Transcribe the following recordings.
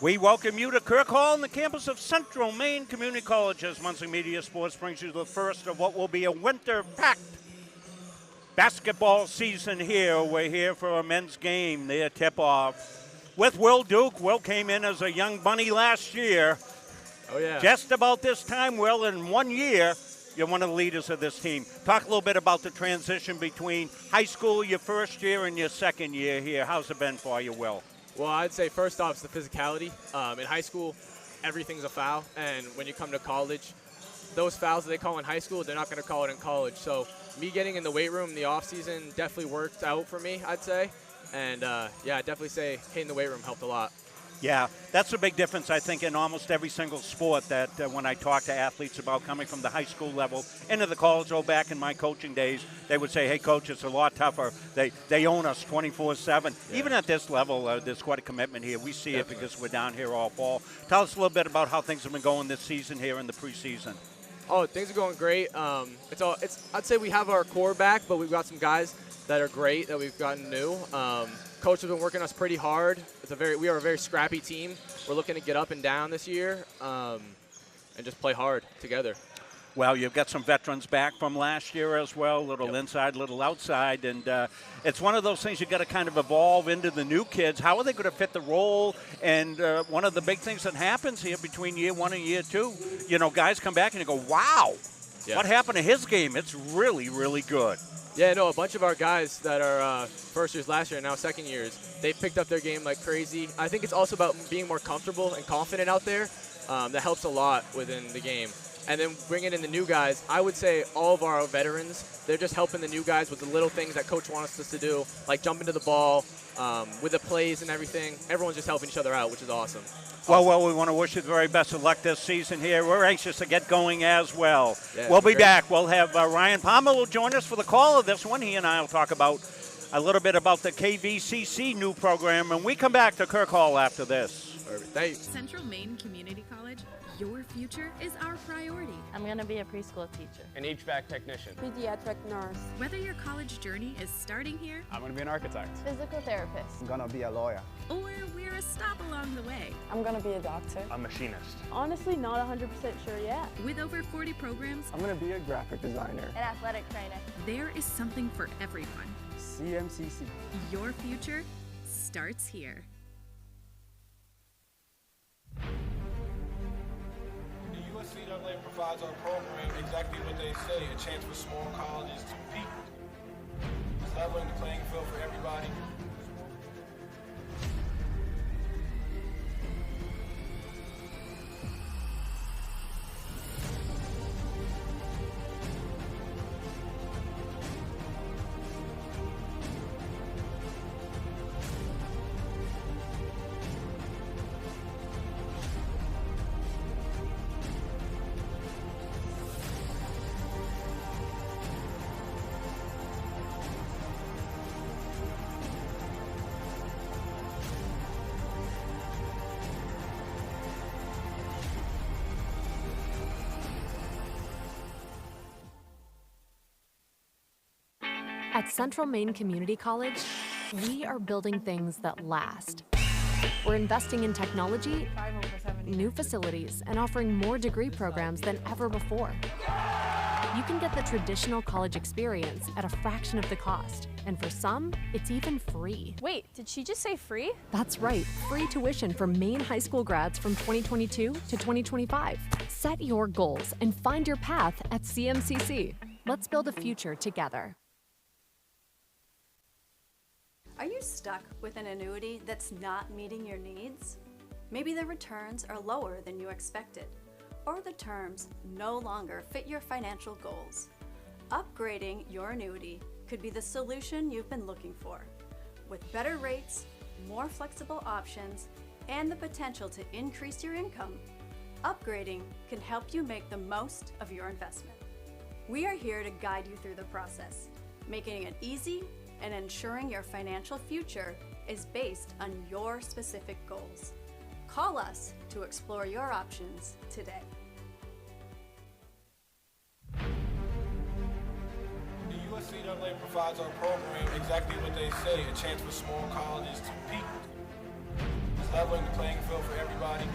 We welcome you to Kirk Hall on the campus of Central Maine Community College as Muncie Media Sports brings you the first of what will be a winter-packed basketball season here. We're here for a men's game, their tip-off. With Will Duke. Will came in as a young bunny last year. Oh, yeah. Just about this time, Will, in 1 year, you're one of the leaders of this team. Talk a little bit about the transition between high school, your first year, and your second year here. How's it been for you, Will? Well, I'd say first off, it's the physicality. In high school, everything's a foul, and when you come to college, those fouls that they call in high school, they're not going to call it in college. So me getting in the weight room in the off season definitely worked out for me, I'd say. And yeah, I'd definitely say hitting the weight room helped a lot. Yeah, that's a big difference, I think, in almost every single sport that when I talk to athletes about coming from the high school level into the college level. Back in my coaching days, they would say, hey, Coach, it's a lot tougher. They own us 24/7. Yeah. Even at this level, there's quite a commitment here. We see Definitely. It because we're down here all fall. Tell us a little bit about how things have been going this season here in the preseason. Oh, things are going great. I'd say we have our core back, but we've got some guys that are great that we've gotten new. Coach has been working us pretty hard. We are a very scrappy team. We're looking to get up and down this year and just play hard together. Well, you've got some veterans back from last year as well, little inside, little outside, and it's one of those things you've got to kind of evolve into the new kids. How are they going to fit the role? And one of the big things that happens here between year one and year two, guys come back and you go, wow, what happened to his game? It's really, really good. Yeah, no, a bunch of our guys that are first years last year and now second years, they picked up their game like crazy. I think it's also about being more comfortable and confident out there. That helps a lot within the game. And then bringing in the new guys, I would say all of our veterans, they're just helping the new guys with the little things that Coach wants us to do, like jumping to the ball, with the plays and everything. Everyone's just helping each other out, which is awesome. Well, we want to wish you the very best of luck this season here. We're anxious to get going as well. Yeah, we'll be back. We'll have Ryan Palmer will join us for the call of this one. He and I will talk about a little bit about the KVCC new program, and we come back to Kirk Hall after this. Perfect. Thank you. Central Maine Community College, your future is our priority. I'm going to be a preschool teacher. An HVAC technician. Pediatric nurse. Whether your college journey is starting here, I'm going to be an architect. Physical therapist. I'm going to be a lawyer. or we're a stop along the way. I'm going to be a doctor. A machinist. Honestly, not 100% sure yet. With over 40 programs, I'm going to be a graphic designer. An athletic trainer. There is something for everyone. CMCC. Your future starts here. The USCAA provides our program exactly what they say, a chance for small colleges to compete. Leveling the playing field for everybody. At Central Maine Community College, we are building things that last. We're investing in technology, new facilities, and offering more degree programs than ever before. You can get the traditional college experience at a fraction of the cost, and for some, it's even free. Wait, did she just say free? That's right, free tuition for Maine high school grads from 2022 to 2025. Set your goals and find your path at CMCC. Let's build a future together. Are you stuck with an annuity that's not meeting your needs? Maybe the returns are lower than you expected, or the terms no longer fit your financial goals. Upgrading your annuity could be the solution you've been looking for. With better rates, more flexible options, and the potential to increase your income, upgrading can help you make the most of your investment. We are here to guide you through the process, making it easy and ensuring your financial future is based on your specific goals. Call us to explore your options today. The USCAA provides our program exactly what they say, a chance for small colleges to compete. leveling the playing field for everybody.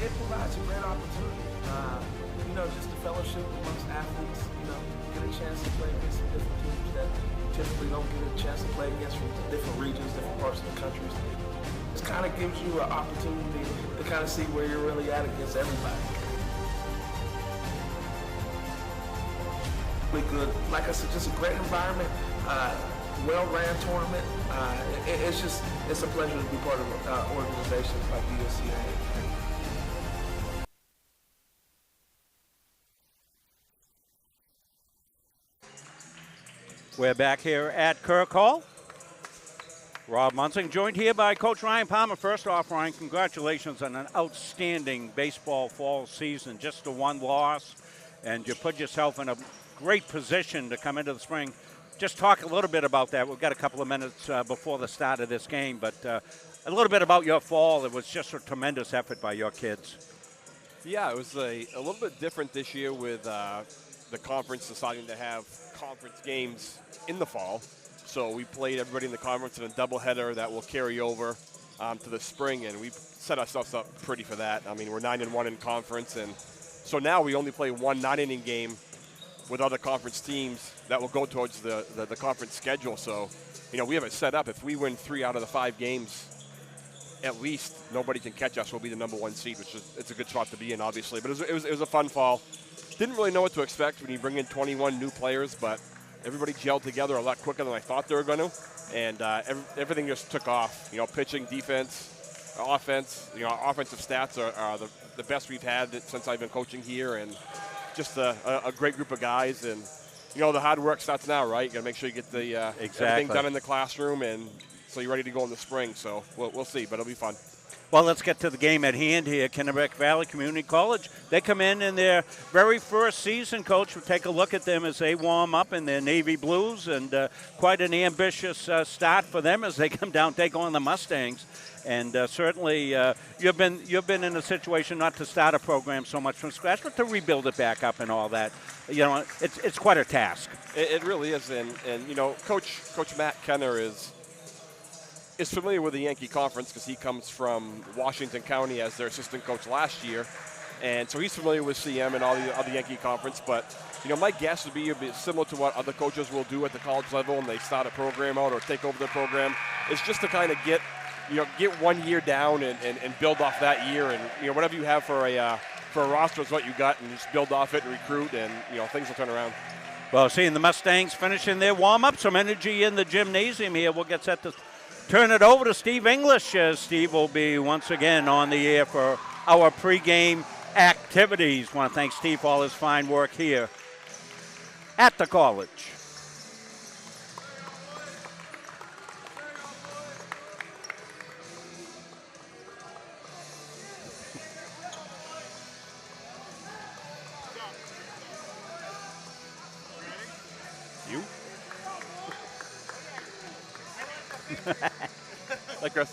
It provides a great opportunity, just a fellowship amongst athletes, get a chance to play against some different teams that typically don't get a chance to play against from different regions, different parts of the country. This kind of gives you an opportunity to kind of see where you're really at against everybody. Really good, like I said, just a great environment, well-ran tournament. It's a pleasure to be part of organizations like USCA. We're back here at Kirk Hall. Rob Munsing joined here by Coach Ryan Palmer. First off, Ryan, congratulations on an outstanding baseball fall season. Just the one loss, and you put yourself in a great position to come into the spring. Just talk a little bit about that. We've got a couple of minutes before the start of this game, but a little bit about your fall. It was just a tremendous effort by your kids. Yeah, it was a little bit different this year with the conference deciding to have conference games in the fall. So we played everybody in the conference in a doubleheader that will carry over to the spring, and we set ourselves up pretty for that. I mean, we're 9-1 in conference, and so now we only play one 9-inning game with other conference teams that will go towards the conference schedule. So, we have it set up. If we win 3 out of the 5 games, at least nobody can catch us. We'll be the number 1 seed, which is it's a good spot to be in, obviously. But it was a fun fall. Didn't really know what to expect when you bring in 21 new players, but everybody gelled together a lot quicker than I thought they were going to, and everything just took off. Pitching, defense, offense. Our offensive stats are the best we've had since I've been coaching here, and just a great group of guys. And the hard work starts now, right? You got to make sure you get the everything done in the classroom, and so you're ready to go in the spring. So we'll see, but it'll be fun. Well, let's get to the game at hand here. Kennebec Valley Community College. They come in their very first season, Coach. We'll take a look at them as they warm up in their navy blues, and quite an ambitious start for them as they come down, take on the Mustangs. And certainly you've been in a situation not to start a program so much from scratch, but to rebuild it back up and all that. It's quite a task. It really is, and Coach Matt Kenner is familiar with the Yankee Conference because he comes from Washington County as their assistant coach last year. And so he's familiar with CM and all the Yankee Conference. But, my guess would be similar to what other coaches will do at the college level when they start a program out or take over the program, is just to kind of get 1 year down and build off that year. And, whatever you have for a roster is what you got, and just build off it and recruit, and, things will turn around. Well, seeing the Mustangs finishing their warm-up, some energy in the gymnasium here. We'll get set to turn it over to Steve English, as Steve will be once again on the air for our pregame activities. I want to thank Steve for all his fine work here at the college. You? Like Chris.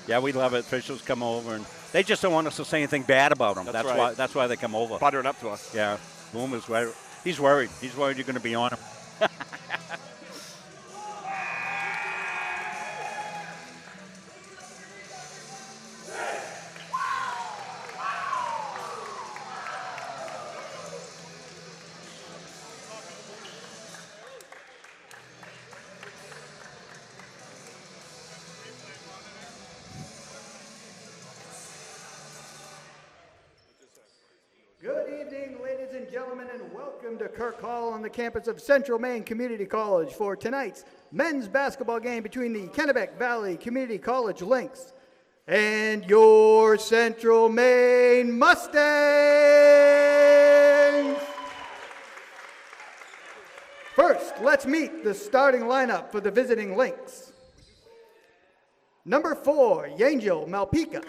Yeah, we love it. Officials come over, and they just don't want us to say anything bad about them. That's why they come over. Buttering up to us. Yeah. Boom is worried. He's worried. He's worried you're going to be on him. Good evening, ladies and gentlemen, and welcome to Kirk Hall on the campus of Central Maine Community College for tonight's men's basketball game between the Kennebec Valley Community College Lynx and your Central Maine Mustangs. First, let's meet the starting lineup for the visiting Lynx. Number 4, Yangel Malpica.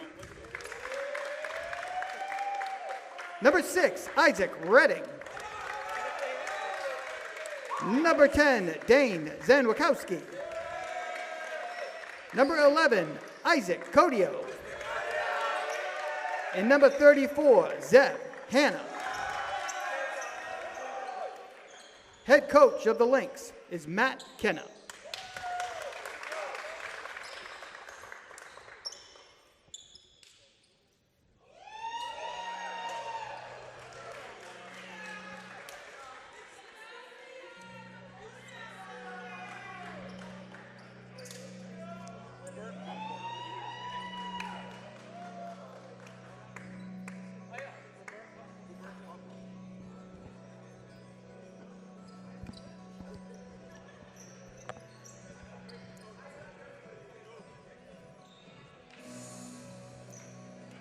Number 6, Isaac Redding. Number 10, Dane Zanwikowski. Number 11, Isaac Codio. And number 34, Zeb Hanna. Head coach of the Lynx is Matt Kenna.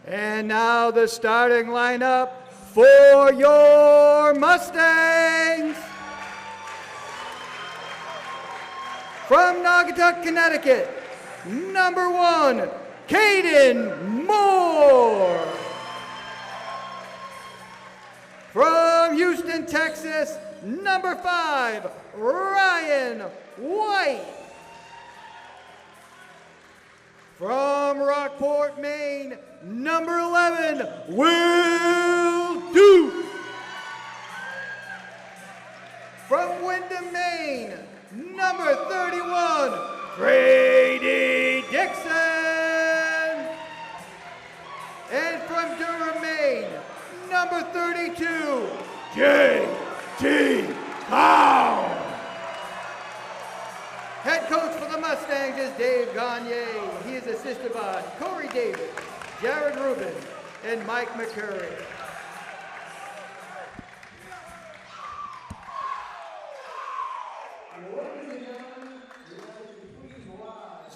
And now the starting lineup for your Mustangs. From Naugatuck, Connecticut, number 1, Caden Moore. From Houston, Texas, number 5, Ryan White. From Rockport, Maine, number 11, Will Duke. From Wyndham, Maine, number 31, Brady Dixon. And from Durham, Maine, number 32, J.T. Powell. Head coach for the Mustangs is Dave Gagne. He is assisted by Corey Davis, Jared Rubin, and Mike McCurry.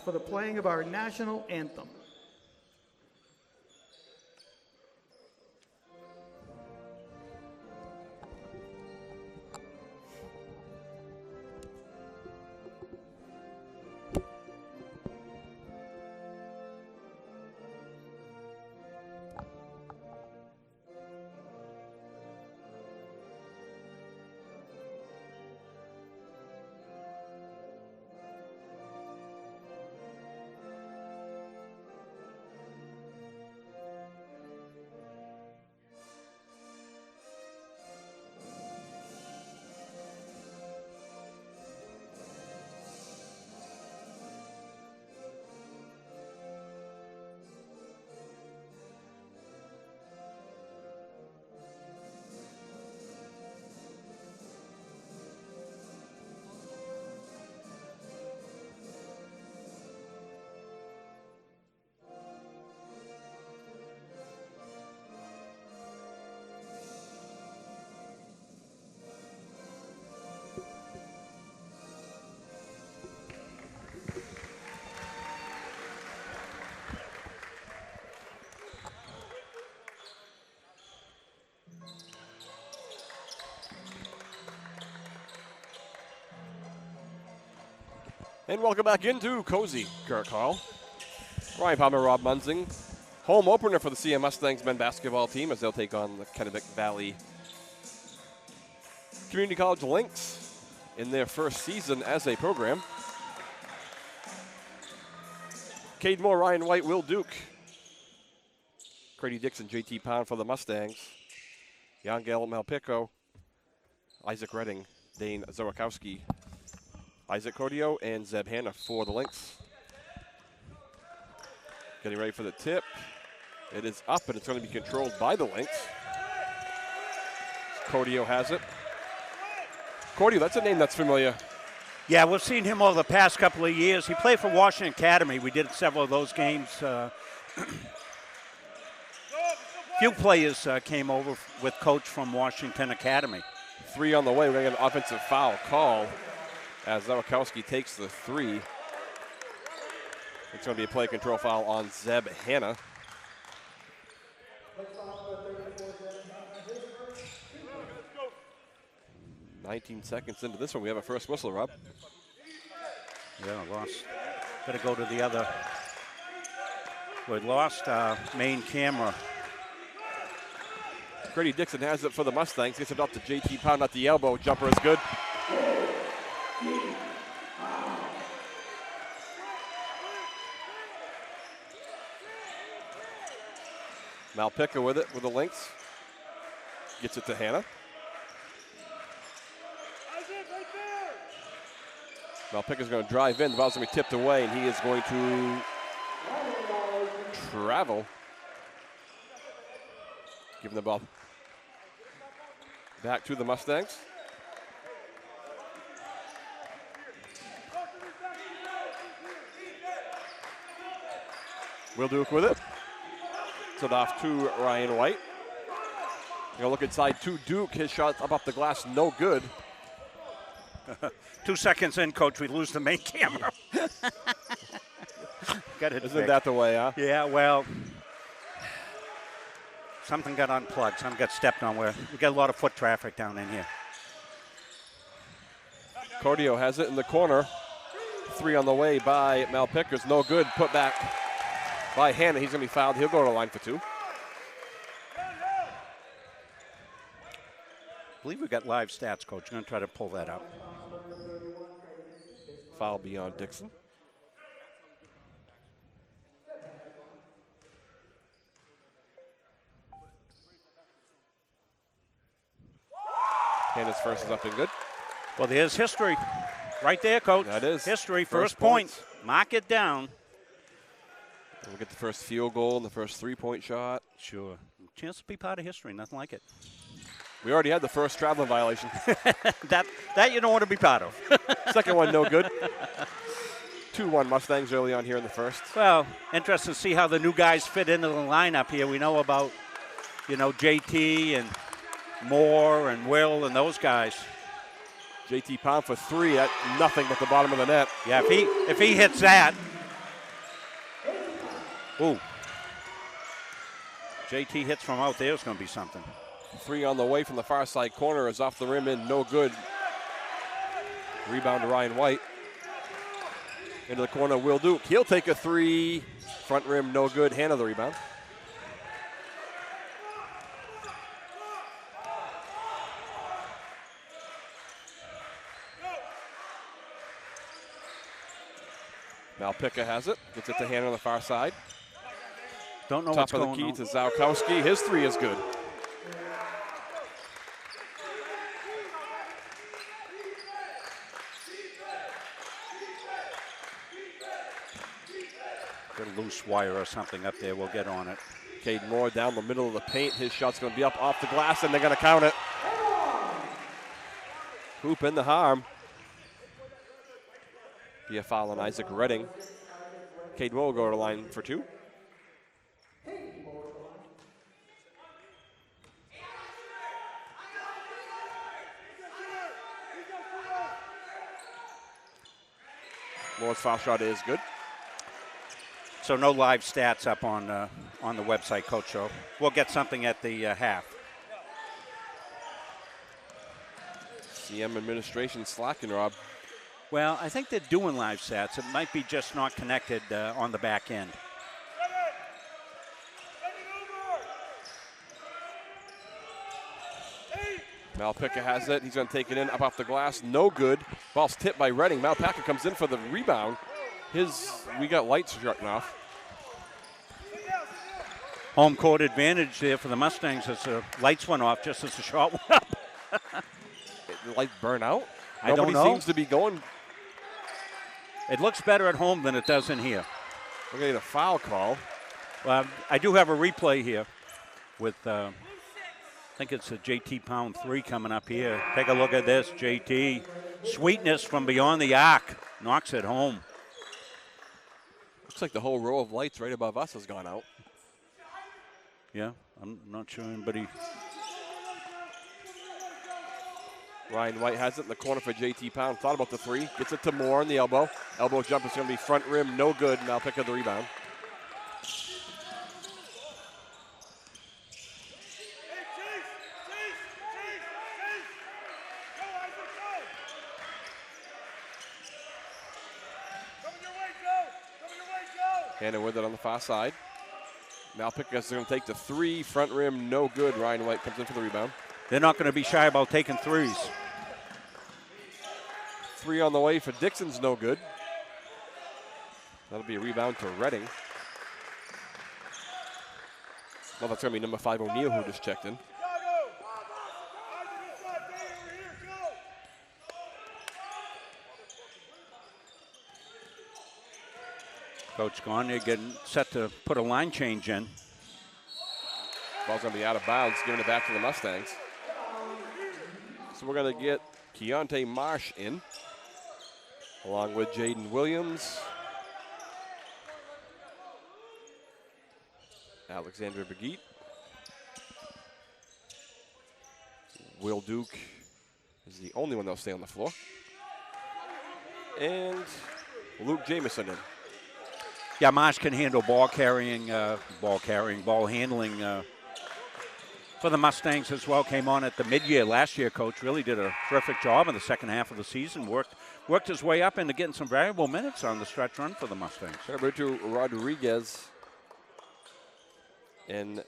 For the playing of our national anthem. And welcome back into Cozy Kirk Hall. Ryan Palmer, Rob Munzing. Home opener for the CM Mustangs men basketball team as they'll take on the Kennebec Valley Community College Lynx in their first season as a program. Cade Moore, Ryan White, Will Duke. Grady Dixon, JT Pound for the Mustangs. Yangel Malpico, Isaac Redding, Dane Zawakowski, Isaac Cordio, and Zeb Hanna for the Lynx. Getting ready for the tip. It is up, and it's going to be controlled by the Lynx. Cordio has it. Cordio, that's a name that's familiar. Yeah, we've seen him over the past couple of years. He played for Washington Academy. We did several of those games. Few players came over with coach from Washington Academy. 3 on the way. We're going to get an offensive foul call as Zawakowski takes the 3. It's going to be a play control foul on Zeb Hanna. 19 seconds into this one, we have a first whistle, Rob. Yeah, lost. Got to go to the other. We lost our main camera. Grady Dixon has it for the Mustangs. Gets it up to JT Pound at the elbow. Jumper is good. Malpica with it with the Lynx. Gets it to Hanna. Malpica's going to drive in. The ball's going to be tipped away, and he is going to travel. Giving the ball back to the Mustangs. Will Duke with it. It's off to Ryan White. Going to look inside to Duke. His shot up the glass, no good. 2 seconds in, Coach, we lose the main camera. Got it. Isn't that the way, huh? Yeah, well, something got unplugged. Something got stepped on. We got a lot of foot traffic down in here. Cordio has it in the corner. 3 on the way by Malpica's no good. Put back by Hanna. He's going to be fouled. He'll go to the line for 2. I believe we got live stats, Coach. I'm going to try to pull that up. Foul beyond Dixon. Hanna's first is up and good. Well, there's history. Right there, Coach. That is. History, first point. Mark it down. We'll get the first field goal and the first 3-point shot. Sure. Chance to be part of history, nothing like it. We already had the first traveling violation. that you don't want to be part of. Second one, no good. 2-1 Mustangs early on here in the first. Well, interesting to see how the new guys fit into the lineup here. We know about, JT and Moore and Will and those guys. JT Pound for 3 at nothing but the bottom of the net. Yeah, if he hits that. Ooh. JT hits from out there, it's going to be something. 3 on the way from the far side corner is off the rim and no good. Rebound to Ryan White. Into the corner, Will Duke. He'll take a 3. Front rim, no good. Hanna the rebound. Malpica has it. Gets it to Hanna on the far side. Don't know Top what's of the going key on. to Załkowski. His 3 is good. Got a loose wire or something up there. We'll get on it. Caden Moore down the middle of the paint. His shot's going to be up off the glass, and they're going to count it. Hoop in the harm. Be a foul on Isaac Redding. Caden Moore will go to the line for 2. Moore's foul shot is good. So no live stats up on the website, Coach. So we'll get something at the half. CM administration slacking, Rob. Well, I think they're doing live stats. It might be just not connected on the back end. Malpica has it. He's going to take it in up off the glass. No good. Ball's tipped by Redding. Malpica comes in for the rebound. We got lights shutting off. Home court advantage there for the Mustangs as the lights went off just as the shot went up. The light burn out? I don't know. Nobody seems to be going. It looks better at home than it does in here. We're going to get a foul call. Well, I do have a replay here with, I think it's a JT Pound 3 coming up here. Take a look at this, JT. Sweetness from beyond the arc. Knocks it home. Looks like the whole row of lights right above us has gone out. Yeah, I'm not sure anybody. Ryan White has it in the corner for JT Pound. Thought about the three. Gets it to Moore on the elbow. Elbow jump is going to be front rim, no good. Now pick up the rebound. Hannah with it on the far side. Now Pickett is going to take the three. Front rim, no good. Ryan White comes in for the rebound. They're not going to be shy about taking threes. Three on the way for Dixon's no good. That'll be a rebound to Redding. Well, that's going to be number 5, O'Neal, who just checked in. Coach gone. They're getting set to put a line change in. Ball's going to be out of bounds, giving it back to the Mustangs. So we're going to get Keontae Marsh in, along with Jaden Williams, Alexandra Begeet, Will Duke is the only one that'll stay on the floor, and Luke Jamison in. Yeah, Marsh can handle ball handling for the Mustangs as well. Came on at the mid-year last year. Coach really did a terrific job in the second half of the season. Worked his way up into getting some valuable minutes on the stretch run for the Mustangs. Roberto Rodriguez and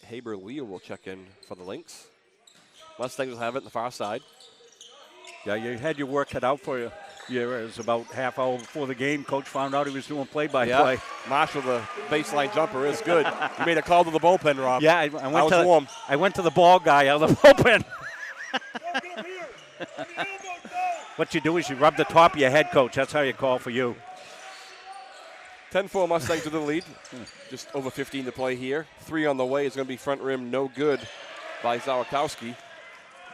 Haber Leo will check in for the Lynx. Mustangs will have it on the far side. Yeah, you had your work cut out for you. It was about half hour before the game. Coach found out he was doing play-by-play. Marshall, the baseline jumper is good. You made a call to the bullpen, Rob. Yeah, I went to the ball guy out of the bullpen. What you do is you rub the top of your head, Coach. That's how you call for you. 10-4 Mustangs with the lead. Just over 15 to play here. 3 on the way. It's going to be front rim, no good by Zawakowski.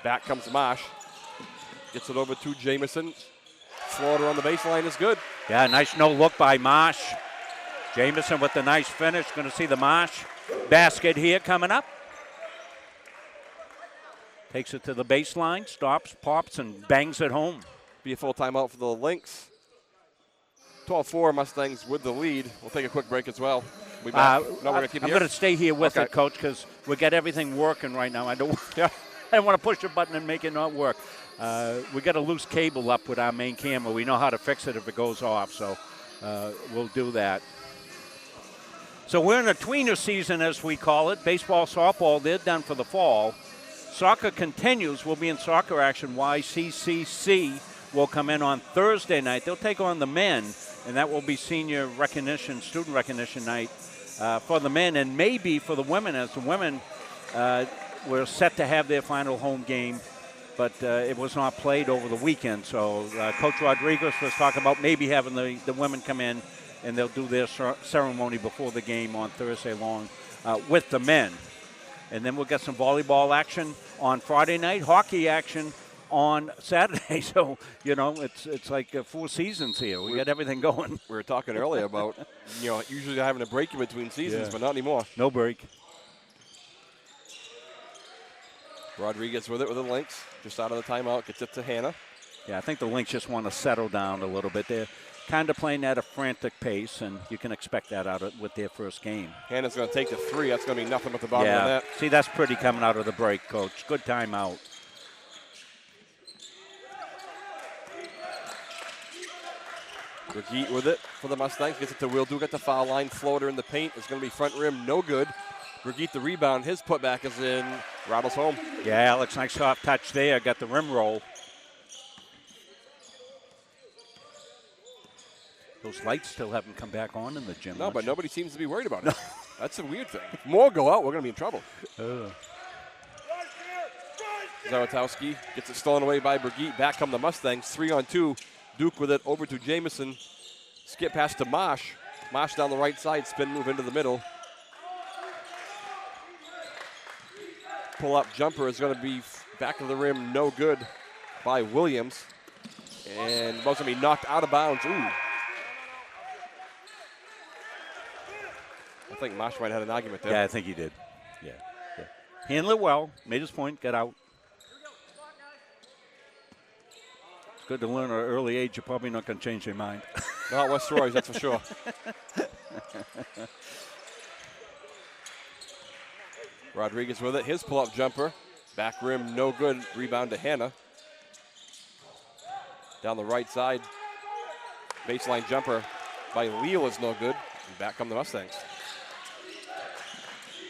Back comes Marsh. Gets it over to Jamison. Floater on the baseline is good. Yeah, nice no-look by Marsh. Jamison with the nice finish. Going to see the Marsh basket here coming up. Takes it to the baseline, stops, pops, and bangs it home. Be a full timeout for the Lynx. 12-4 Mustangs with the lead. We'll take a quick break as well. We're going to stay here with it, Coach, because we got everything working right now. I don't want to push a button and make it not work. We got a loose cable up with our main camera. We know how to fix it if it goes off, so we'll do that. So we're in a tweener season, as we call it. Baseball, softball, they're done for the fall. Soccer continues. We'll be in soccer action. KVCC will come in on Thursday night. They'll take on the men, and that will be senior recognition, student recognition night for the men, and maybe for the women, as the women were set to have their final home game, but it was not played over the weekend. So Coach Rodriguez was talking about maybe having the women come in, and they'll do their ceremony before the game on Thursday long with the men. And then we'll get some volleyball action on Friday night, hockey action on Saturday. So, it's like 4 seasons here. We got everything going. We were talking earlier about, usually having a break in between seasons, but not anymore. No break. Rodriguez with it with the Lynx. Just out of the timeout, gets it to Hannah. Yeah, I think the Lynx just want to settle down a little bit. They're kind of playing at a frantic pace, and you can expect that out with their first game. Hannah's going to take the 3. That's going to be nothing but the bottom of that. See, that's pretty coming out of the break, Coach. Good timeout. Begeet with it for the Mustangs. Gets it to Will Duke at the foul line. Floater in the paint. It's going to be front rim, no good. Begeet the rebound. His putback is in. Rattles home. Yeah, Alex, nice soft touch there. Got the rim roll. Those lights still haven't come back on in the gym. No, but nobody seems to be worried about it. That's a weird thing. If more go out, we're going to be in trouble. Zawatowski gets it stolen away by Begeet. Back come the Mustangs. 3-on-2. Duke with it over to Jamison. Skip pass to Mosh. Mosh down the right side. Spin move into the middle. Pull-up jumper is going to be back of the rim. No good by Williams. And ball's going to be knocked out of bounds. Ooh. I think Mosh might have had an argument there. Yeah, I think he did. Yeah. Handled it well. Made his point. Got out. Good to learn at an early age. You're probably not going to change your mind. Not West Roy's, that's for sure. Rodriguez with it. His pull-up jumper. Back rim, no good. Rebound to Hannah. Down the right side. Baseline jumper by Leal is no good. And back come the Mustangs.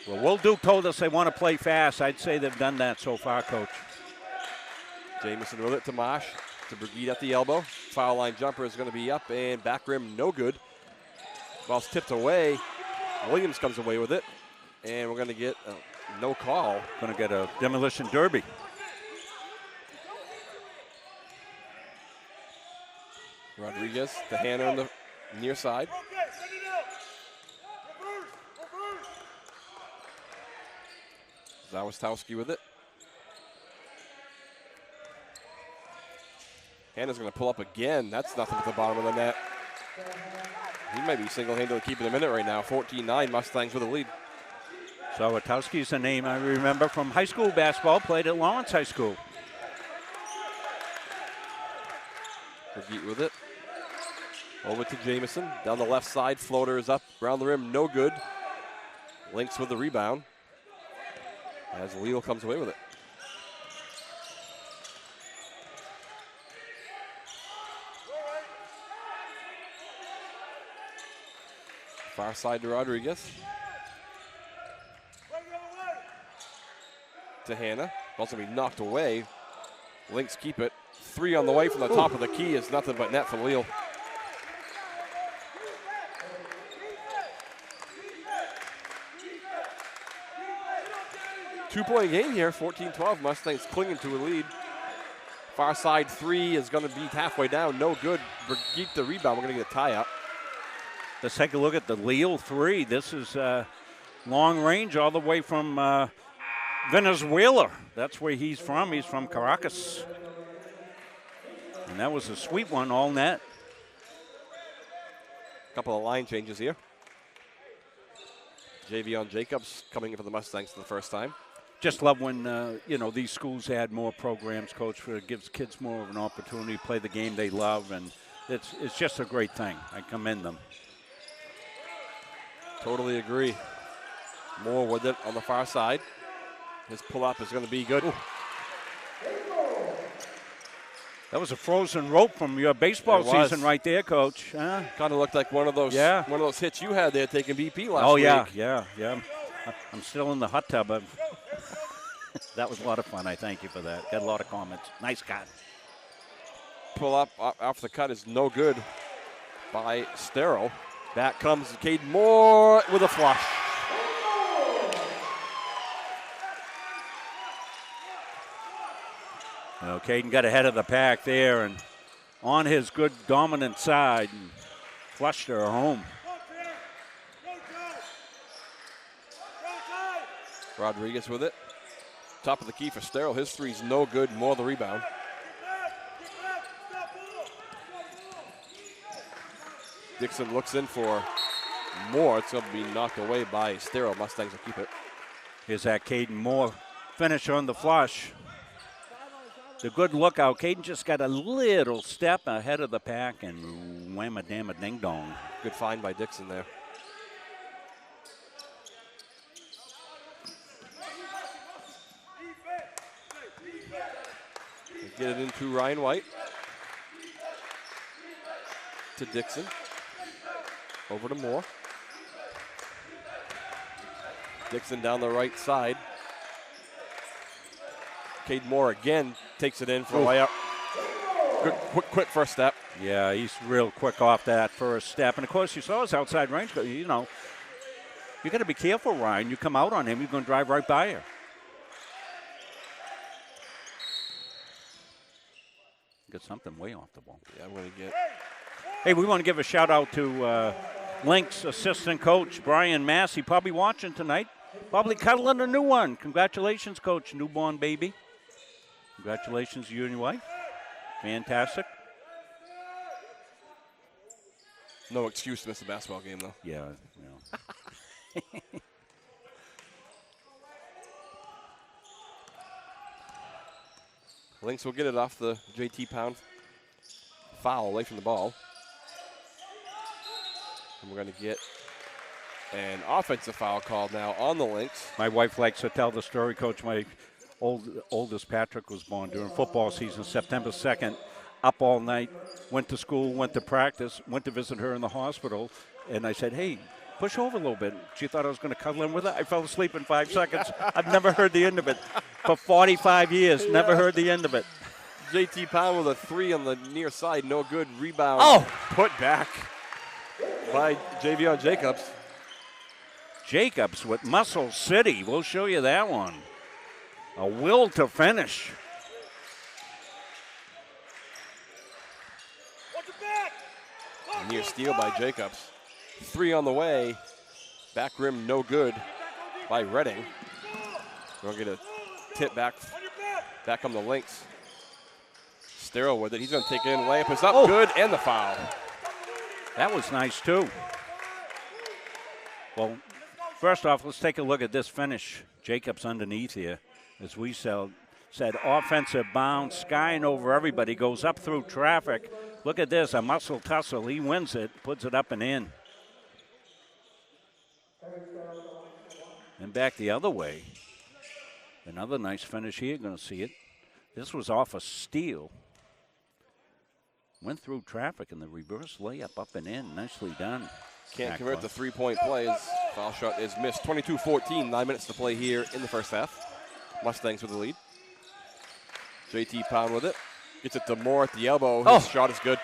Well, Will Duke told us they want to play fast. I'd say they've done that so far, Coach. Jamison with it to Mosh. To Brigitte at the elbow. Foul line jumper is going to be up and back rim no good. Ball's tipped away. Williams comes away with it. And we're going to get no call. Going to get a demolition derby. Rodriguez to Hannah on the near side. Zawistowski with it. Hannah's going to pull up again. That's nothing at the bottom of the net. He might be single-handedly keeping a minute right now. 14-9, Mustangs with a lead. Zawistowski's a name I remember from high school basketball, played at Lawrence High School. Brigitte with it. Over to Jamison. Down the left side, floater is up. Around the rim, no good. Lynx with the rebound. As Leal comes away with it. Far side to Rodriguez. To Hannah. Ball's going to be knocked away. Lynx keep it. 3 on the way from the top of the key is nothing but net for Leal. Two-point game here, 14-12. Mustangs clinging to a lead. Far side 3 is going to be halfway down. No good. Brigitte the rebound. We're going to get a tie up. Let's take a look at the Leal 3. This is long range all the way from Venezuela. That's where he's from. He's from Caracas. And that was a sweet one, all net. Couple of line changes here. Javion Jacobs coming in for the Mustangs for the first time. Just love when, these schools add more programs, Coach. It gives kids more of an opportunity to play the game they love, and it's just a great thing. I commend them. Totally agree. Moore with it on the far side. His pull-up is going to be good. Ooh. That was a frozen rope from your baseball season right there, Coach. Kind of looked like one of those hits you had there taking BP last week. Yeah. I'm still in the hot tub. That was a lot of fun. I thank you for that. Got a lot of comments. Nice cut. Pull up off the cut is no good by Stero. Back comes Caden Moore with a flush. Well, Caden got ahead of the pack there and on his good dominant side and flushed her home. Rodriguez with it. Top of the key for Stero. His three's no good. Moore the rebound. Dixon looks in for Moore. It's going to be knocked away by Stero. Mustangs will keep it. Here's that Caden Moore finish on the flush. The good lookout. Caden just got a little step ahead of the pack and wham-a-damn-a-ding-dong. Good find by Dixon there. Get it into Ryan White. To Dixon. Over to Moore. Dixon down the right side. Caden Moore again takes it in for a layup. Good, quick first step. Yeah, he's real quick off that first step. And, of course, you saw his outside range. You got to be careful, Ryan. You come out on him, you're going to drive right by her. Get something way off the ball. Yeah, I'm going to get. Hey, we want to give a shout-out to Lynx assistant coach Brian Massey. Probably watching tonight. Probably cuddling a new one. Congratulations, Coach. Newborn baby. Congratulations to you and your wife. Fantastic. No excuse to miss a basketball game, though. Yeah. Lynx will get it off the JT Pound foul away from the ball. And we're going to get an offensive foul called now on the Lynx. My wife likes to tell the story, Coach. My oldest Patrick was born during football season, September 2nd. Up all night, went to school, went to practice, went to visit her in the hospital, and I said, hey, push over a little bit. She thought I was going to cuddle in with her. I fell asleep in 5 seconds. I've never heard the end of it. For 45 years, never heard the end of it. JT Pound with a 3 on the near side, no good. Rebound. Oh! Put back by Javion Jacobs. Jacobs with Muscle City. We'll show you that one. A will to finish. Near steal by Jacobs. 3 on the way. Back rim no good by Redding. We'll get a tip back on the Lynx. Sterling with it. He's going to take it in. Layup is up. Good. And the foul. That was nice, too. Well, first off, let's take a look at this finish. Jacobs underneath here. As we said, offensive bounce, skying over everybody, goes up through traffic. Look at this, a muscle tussle. He wins it, puts it up and in. And back the other way. Another nice finish here, going to see it. This was off a steal. Went through traffic and the reverse layup up and in. Nicely done. Can't convert the three-point play as foul shot is missed. 22-14, 9 minutes to play here in the first half. Mustangs with the lead. JT Pound with it. Gets it to Moore at the elbow. His shot is good.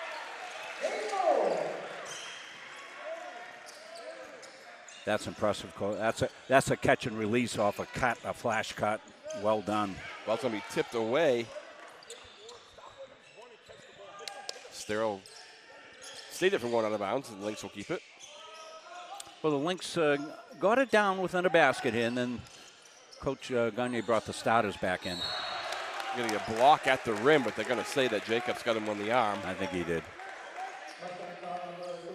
That's impressive. That's a catch and release off a cut, a flash cut. Well done. Well, it's going to be tipped away. Stero stayed it from going out of bounds, and the Lynx will keep it. Well, the Lynx got it down within a basket here, and then Coach Gagne brought the starters back in. Getting a block at the rim, but they're going to say that Jacobs got him on the arm. I think he did.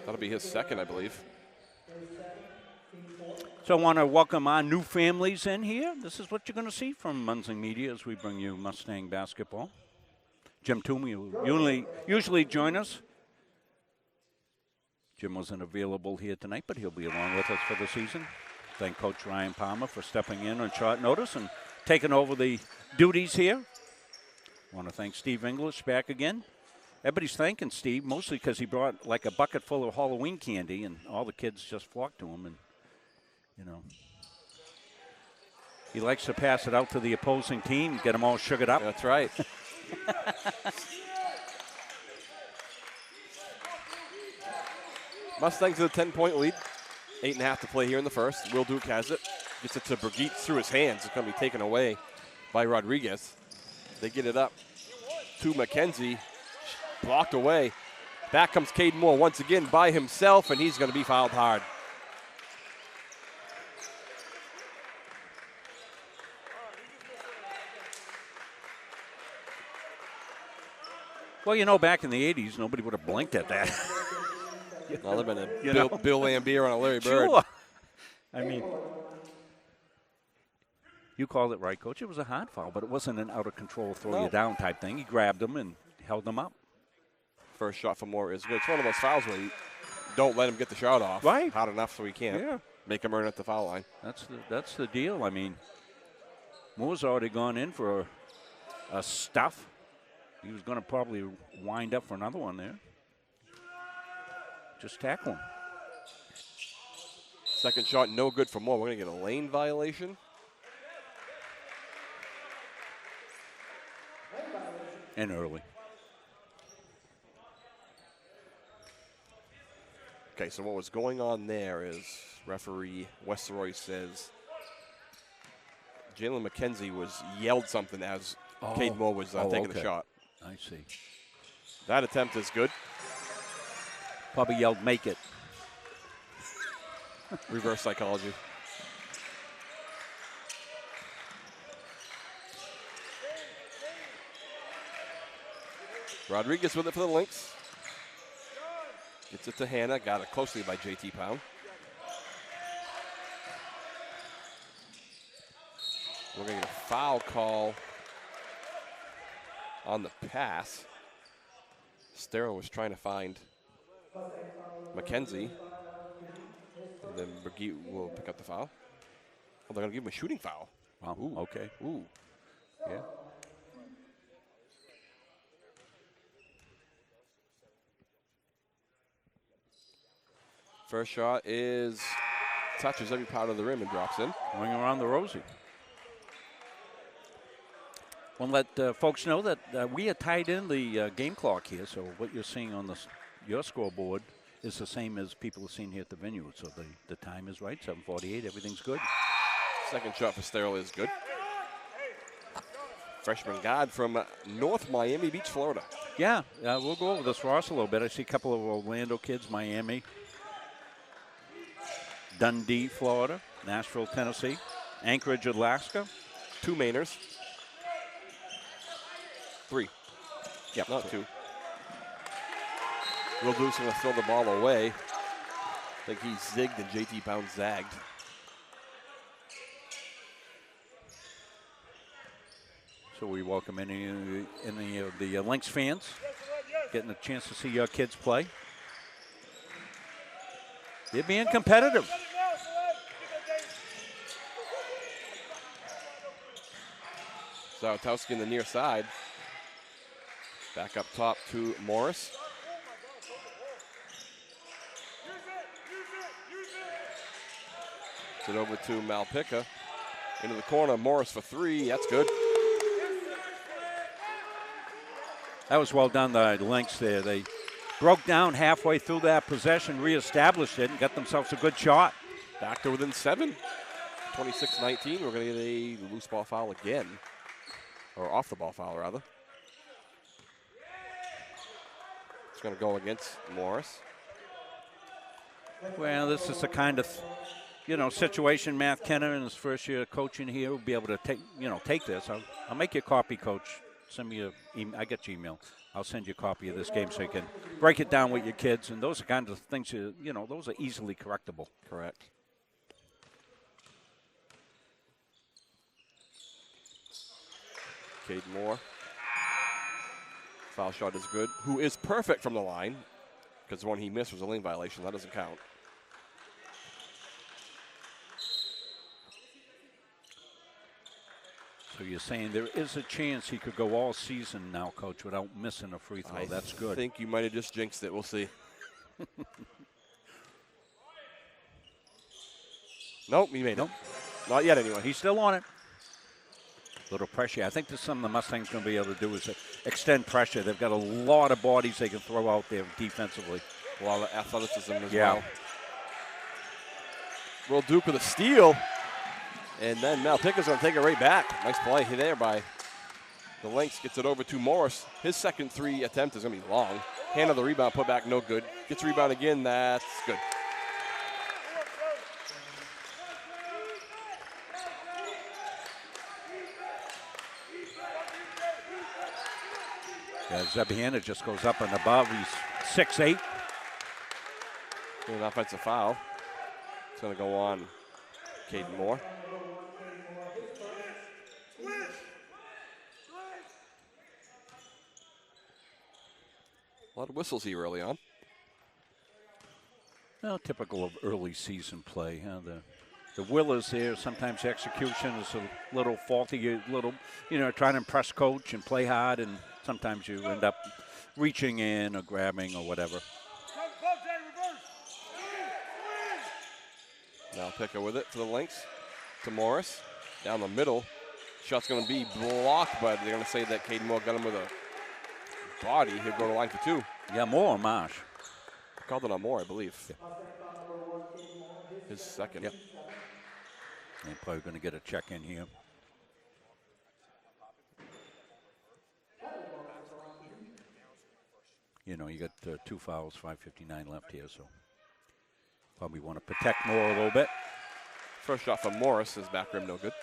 That'll be his second, I believe. So I want to welcome our new families in here. This is what you're going to see from Munsing Media as we bring you Mustang basketball. Jim Toomey will usually join us. Jim wasn't available here tonight, but he'll be along with us for the season. Thank Coach Ryan Palmer for stepping in on short notice and taking over the duties here. Want to thank Steve English back again. Everybody's thanking Steve, mostly because he brought like a bucket full of Halloween candy, and all the kids just flocked to him. And, you know, he likes to pass it out to the opposing team, get them all sugared up. That's right. Mustangs with a 10-point lead. 8.5 to play here in the first. Will Duke has it. Gets it to Brigitte through his hands. It's going to be taken away by Rodriguez. They get it up to McKenzie. Blocked away. Back comes Caden Moore once again by himself, and he's going to be fouled hard. Well, you know, back in the 80s, nobody would have blinked at that. Well, there have been a Bill Lambier on a Larry Bird. Sure. I mean, you called it right, Coach. It was a hard foul, but it wasn't an out-of-control throw-you-down type thing. He grabbed him and held him up. First shot for Moore is good. It's one of those fouls where you don't let him get the shot off. Right. Hot enough so he can't make him earn at the foul line. That's the deal. I mean, Moore's already gone in for a stuff. He was going to probably wind up for another one there. Just tackle him. Second shot, no good for Moore. We're going to get a lane violation. And early. Okay, so what was going on there is referee Westeroy says Jalen McKenzie was yelled something as Cade Moore was taking the shot. I see. That attempt is good. Probably yelled, make it. Reverse psychology. Rodriguez with it for the Lynx. Gets it to Hannah. Got it closely by JT Pound. We're going to get a foul call on the pass. Stero was trying to find McKenzie. And then Brigitte will pick up the foul. Oh, they're going to give him a shooting foul. Wow. Ooh. Okay. Ooh. Yeah. First shot touches every part of the rim and drops in. Going around the rosy. Want to let folks know that we are tied in the game clock here, so what you're seeing on your scoreboard is the same as people are seeing here at the venue. So the time is right, 7:48, everything's good. Second shot for Sterling is good. Freshman guard from North Miami Beach, Florida. Yeah, we'll go over this roster a little bit. I see a couple of Orlando kids, Miami, Dundee, Florida, Nashville, Tennessee, Anchorage, Alaska. 2 Mainers. 3. Yep. Not 2. Will Deuce going to throw the ball away. I think he zigged and JT Pound zagged. So we welcome any of the Lynx fans getting a chance to see your kids play. They're being competitive. Zawitowski in the near side. Back up top to Morris. It's it over to Malpica. Into the corner, Morris for 3. That's good. That was well done, the Lynx there. They broke down halfway through that possession, reestablished it, and got themselves a good shot. Back to within 7. 26-19. We're going to get a loose ball foul again. Or off the ball foul, rather. It's going to go against Morris. Well, this is the kind of, situation Matt Kenner in his first year coaching here will be able to take this. I'll make you a copy, Coach. Send me I get your email. I'll send you a copy of this game so you can break it down with your kids. And those are kind of things, those are easily correctable. Correct. Cade Moore. Foul shot is good. Who is perfect from the line, because the one he missed was a lane violation. That doesn't count. So you're saying there is a chance he could go all season now, Coach, without missing a free throw. That's good. I think you might have just jinxed it. We'll see. Nope, he made it. Not yet, anyway. He's still on it. Little pressure. I think this is something the Mustangs going to be able to do is extend pressure. They've got a lot of bodies they can throw out there defensively. A lot of athleticism as well. Will Duke with a steal. And then Malpica's going to take it right back. Nice play there by the Lynx. Gets it over to Morris. His second 3 attempt is going to be long. Handle the rebound, put back, no good. Gets the rebound again, that's good. Yeah, Zebiana just goes up and above. He's 6'8". An offensive foul. It's going to go on Caden Moore. A lot of whistles here early on. Well, typical of early season play. The will is there. Sometimes execution is a little faulty. Trying to impress coach and play hard, and sometimes you end up reaching in or grabbing or whatever. Now Picker with it for the Lynx to Morris. Down the middle. Shot's going to be blocked, but they're going to say that Caden Moore got him with a body. He'll go to line for 2. Yeah, Moore or Marsh? Called it on Moore, I believe. Yeah. His second. Yep. They're probably going to get a check in here. You got 2 fouls, 5:59 left here, so probably want to protect Moore a little bit. First shot from Morris is back rim, no good.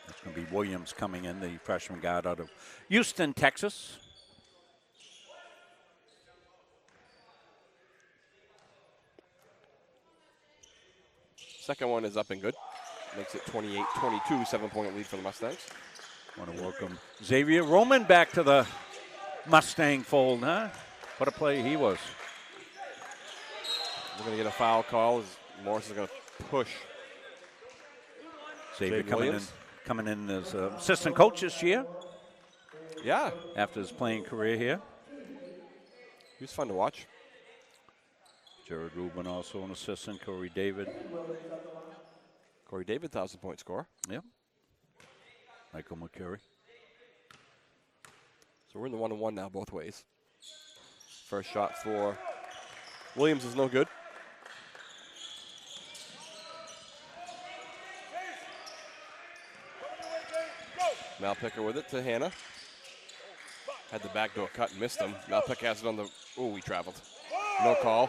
That's going to be Williams coming in, the freshman guard out of Houston, Texas. Second one is up and good. Makes it 28-22, 7-point lead for the Mustangs. Want to welcome Xavier Roman back to the Mustang fold, huh? What a play he was. We're going to get a foul call as Morris is going to push. Xavier coming in as assistant coach this year. Yeah. After his playing career here. He was fun to watch. Jared Rubin also an assistant. Corey David. Corey David, 1,000-point scorer. Yep. Michael McCurry. So we're in the 1-1 now both ways. First shot for Williams is no good. Malpica with it to Hannah. Had the backdoor cut and missed him. Malpica has it on the, oh, he traveled. No call.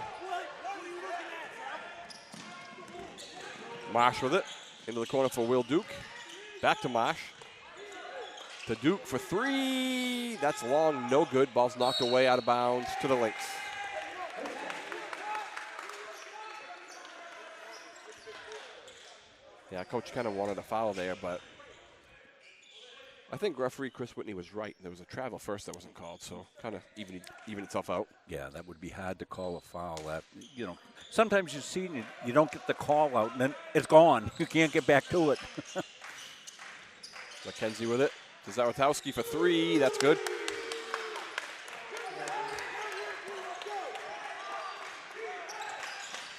Marsh with it. Into the corner for Will Duke. Back to Marsh. To Duke for three. That's long, no good. Ball's knocked away out of bounds to the Lynx. Yeah, coach kind of wanted a foul there, but I think referee Chris Whitney was right. There was a travel first that wasn't called, so kind of even itself out. Yeah, that would be hard to call a foul. You know, sometimes you see you don't get the call out, and then it's gone. You can't get back to it. McKenzie with it. To Zawatowski for three. That's good.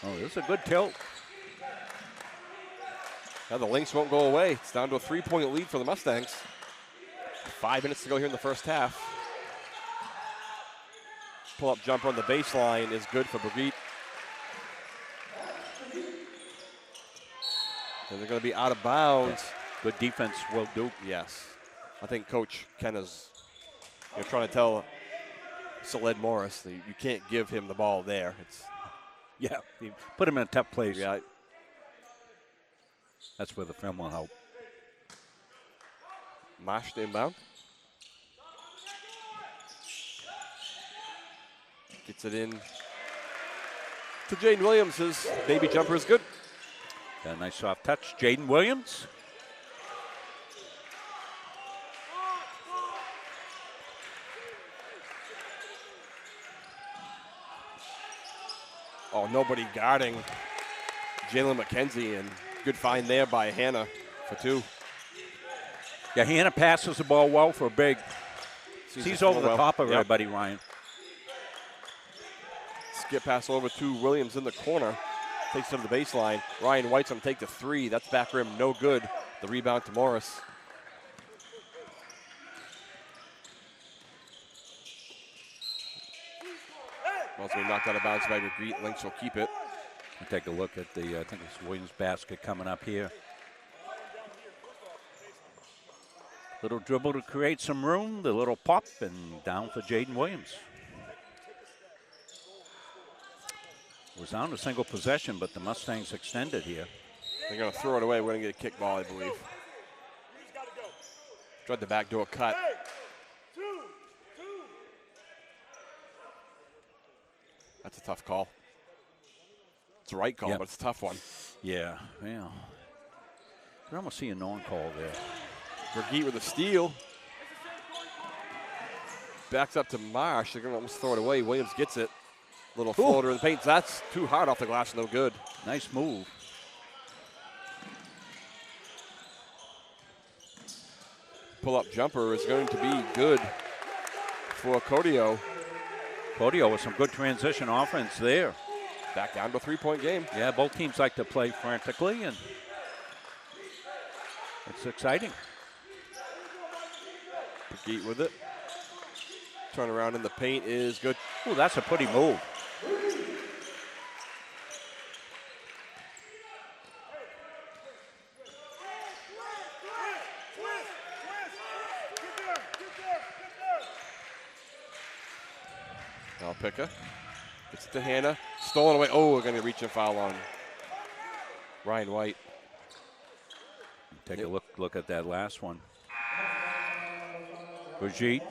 Oh, this is a good tilt. Now the Lynx won't go away. It's down to a 3-point lead for the Mustangs. 5 minutes to go here in the first half. Pull-up jumper on the baseline is good for Brigitte. And they're going to be out of bounds. Yeah. Good defense, Will Duke. Yes. I think Coach Kenna's trying to tell Saled Morris that you can't give him the ball there. Yeah, put him in a tough place. Yeah. That's where the film will help. Marsh inbound. Gets it in to Jaden Williams. His baby jumper is good. Got a nice soft touch. Jaden Williams. Oh, nobody guarding Jalen McKenzie, and good find there by Hannah for two. Yeah, Hannah passes the ball well for a big. She's over the top of everybody, Ryan. Skip pass over to Williams in the corner. Takes it to the baseline. Ryan White's going to take the three. That's back rim, no good. The rebound to Morris. Also knocked out of bounds by Brigitte. Lynx will keep it. We'll take a look at the, I think it's Williams basket coming up here. Little dribble to create some room, the little pop, and down for Jaden Williams. It was down to single possession, but the Mustangs extended here. They're going to throw it away. We're going to get a kickball, I believe. Tried the backdoor cut. That's a tough call. It's the right call, but it's a tough one. Yeah, yeah. You can almost see a non-call there. Brigitte with a steal. Backs up to Marsh. They're going to almost throw it away. Williams gets it. Little floater in the paint. That's too hard off the glass. No good. Nice move. Pull-up jumper is going to be good for Codio. Codio with some good transition offense there. Back down to a 3-point game. Yeah, both teams like to play frantically, and it's exciting. Brigitte with it. Turn around in the paint is good. Oh, that's a pretty move. Malpica gets it to Hannah. Stolen away. Oh, we're going to reach a foul on Ryan White. Take a look at that last one. Brigitte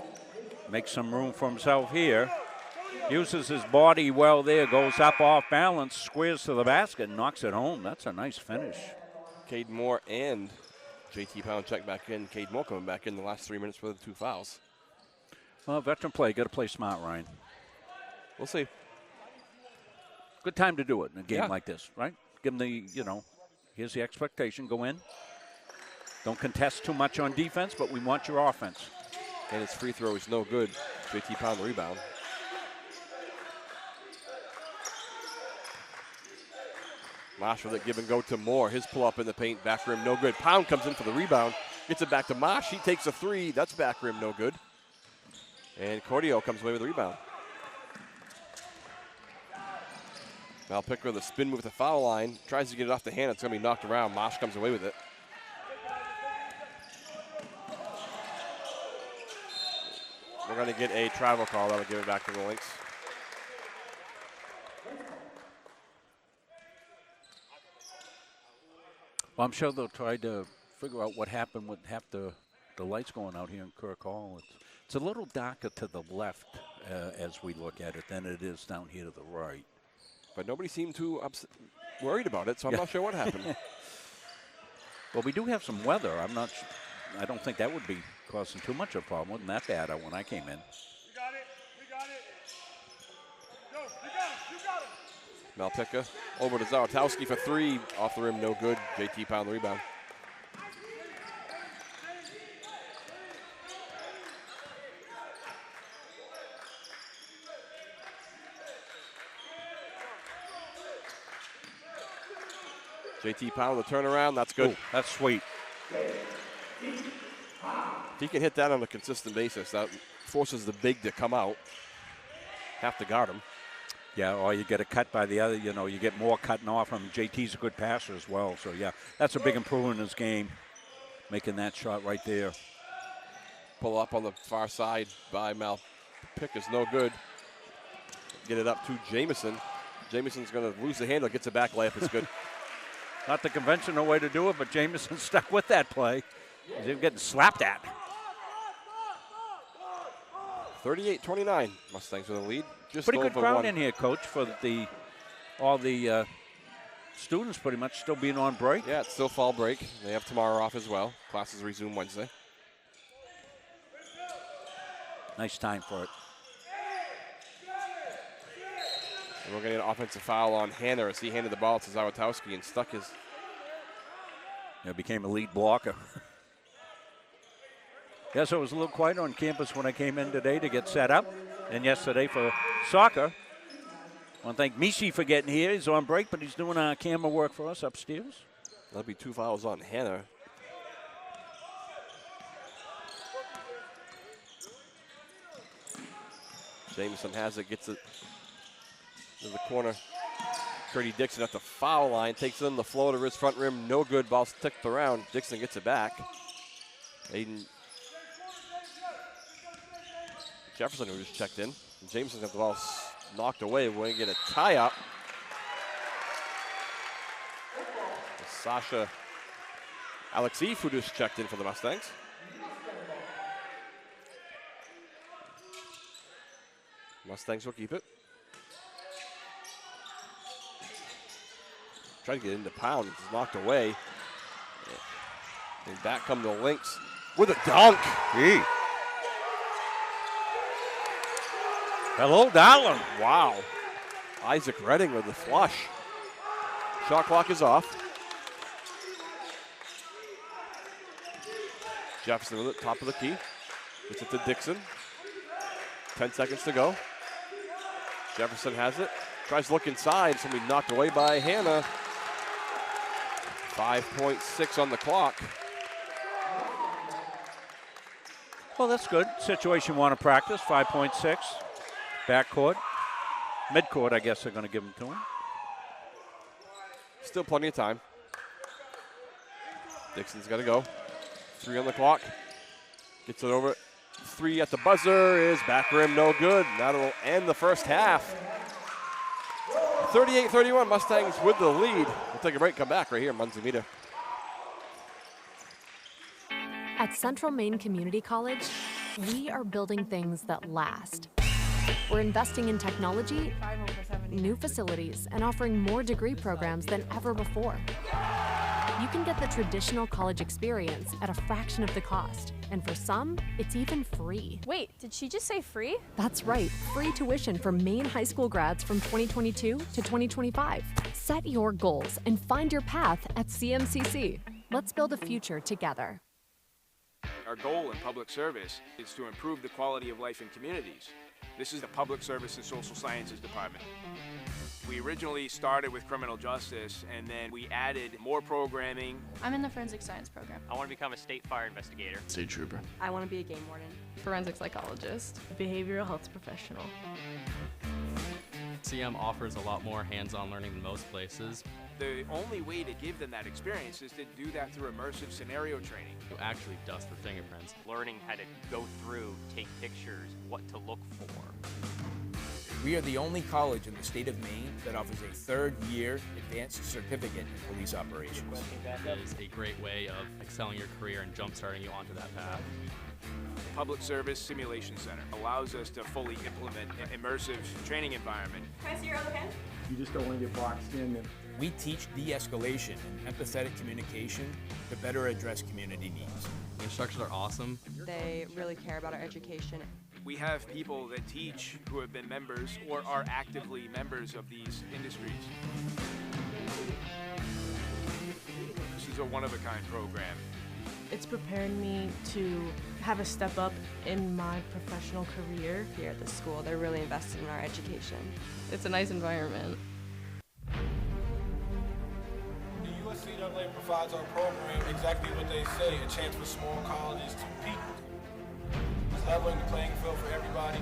makes some room for himself here. Uses his body well there. Goes up off balance. Squares to the basket and knocks it home. That's a nice finish. Cade Moore and JT Pound check back in. Cade Moore coming back in the last 3 minutes with the two fouls. Well, veteran play, got to play smart, Ryan. We'll see. Good time to do it in a game Yeah. like this, right? Give them the, here's the expectation. Go in. Don't contest too much on defense, but we want your offense. And his free throw is no good. JT Pound the rebound. Mosh with it, give and go to Moore. His pull up in the paint, back rim, no good. Pound comes in for the rebound, gets it back to Mosh. He takes a three, that's back rim, no good. And Cordio comes away with the rebound. Malpica with a spin move at the foul line, tries to get it off the hand. It's going to be knocked around. Mosh comes away with it. We're going to get a travel call. That'll give it back to the Lynx. Well, I'm sure they'll try to figure out what happened with half the lights going out here in Kirk Hall. It's a little darker to the left as we look at it than it is down here to the right. But nobody seemed too worried about it, so I'm not sure what happened. Well, we do have some weather. I don't think that would be causing too much of a problem. Wasn't that bad when I came in. Malpica over to Zawatowski for three. Off the rim, no good. JT Pound the rebound. JT Pound the turnaround, that's good. Ooh, that's sweet. If he can hit that on a consistent basis, that forces the big to come out. Have to guard him. Yeah, or you get a cut by the other, you get more cutting off him. JT's a good passer as well. So, yeah, that's a big improvement in his game, making that shot right there. Pull up on the far side by Malpica is no good. Get it up to Jamison. Jamison's going to lose the handle, gets it back, layup is good. Not the conventional way to do it, but Jamison stuck with that play. He's getting slapped at. 38-29, Mustangs with a lead. Just pretty good over crowd one. in here, Coach, for all the students pretty much still being on break. Yeah, it's still fall break. They have tomorrow off as well. Classes resume Wednesday. Nice time for it. And we're getting an offensive foul on Hanner as he handed the ball to Zawatowski and stuck his. It became a lead blocker. Yeah, so it was a little quiet on campus when I came in today to get set up, and yesterday for soccer. I want to thank Mishi for getting here. He's on break, but he's doing our camera work for us upstairs. That'll be 2 fouls on Hanner. Jameson has it, gets it to the corner. Curdy Dixon at the foul line, takes it in the floater, his front rim, no good. Ball's ticked around. Dixon gets it back. Aiden Jefferson, who just checked in. And Jameson got the ball knocked away. We're going to get a tie-up. Sasha Alexeif, who just checked in for the Mustangs. Mustangs will keep it. Trying to get into Pound. It's knocked away. And back come the Lynx with a dunk. Gee. Hello, darling. Wow. Isaac Redding with the flush. Shot clock is off. Jefferson with it, top of the key. Gets it to Dixon. 10 seconds to go. Jefferson has it. Tries to look inside. Somebody knocked away by Hannah. 5.6 on the clock. Well, that's good. Situation want to practice, 5.6. Backcourt. Midcourt, I guess they're going to give them to him. Still plenty of time. Dixon's got to go. 3 on the clock. Gets it over. 3 at the buzzer is back rim, no good. That'll end the first half. 38-31, Mustangs with the lead. We'll take a break, come back right here in Muncie Meter. At Central Maine Community College, we are building things that last. We're investing in technology, new facilities, and offering more degree programs than ever before. You can get the traditional college experience at a fraction of the cost. And for some, it's even free. Wait, did she just say free? That's right, free tuition for Maine high school grads from 2022 to 2025. Set your goals and find your path at CMCC. Let's build a future together. Our goal in public service is to improve the quality of life in communities. This is the Public Service and Social Sciences Department. We originally started with criminal justice, and then we added more programming. I'm in the forensic science program. I want to become a state fire investigator. State trooper. I want to be a game warden. Forensic psychologist. Behavioral health professional. CM offers a lot more hands-on learning than most places. The only way to give them that experience is to do that through immersive scenario training. You actually dust the fingerprints. Learning how to go through, take pictures, what to look for. We are the only college in the state of Maine that offers a third-year advanced certificate in police operations. It is a great way of excelling your career and jump-starting you onto that path. Public Service Simulation Center allows us to fully implement an immersive training environment. Can I see your other hand? You just don't want to get boxed in. We teach de-escalation and empathetic communication to better address community needs. The instructors are awesome. They really care about our education. We have people that teach who have been members or are actively members of these industries. This is a one-of-a-kind program. It's preparing me to have a step up in my professional career. Here at the school, they're really invested in our education. It's a nice environment. The USCAA provides our program exactly what they say, a chance for small colleges to compete. Leveling the playing field for everybody.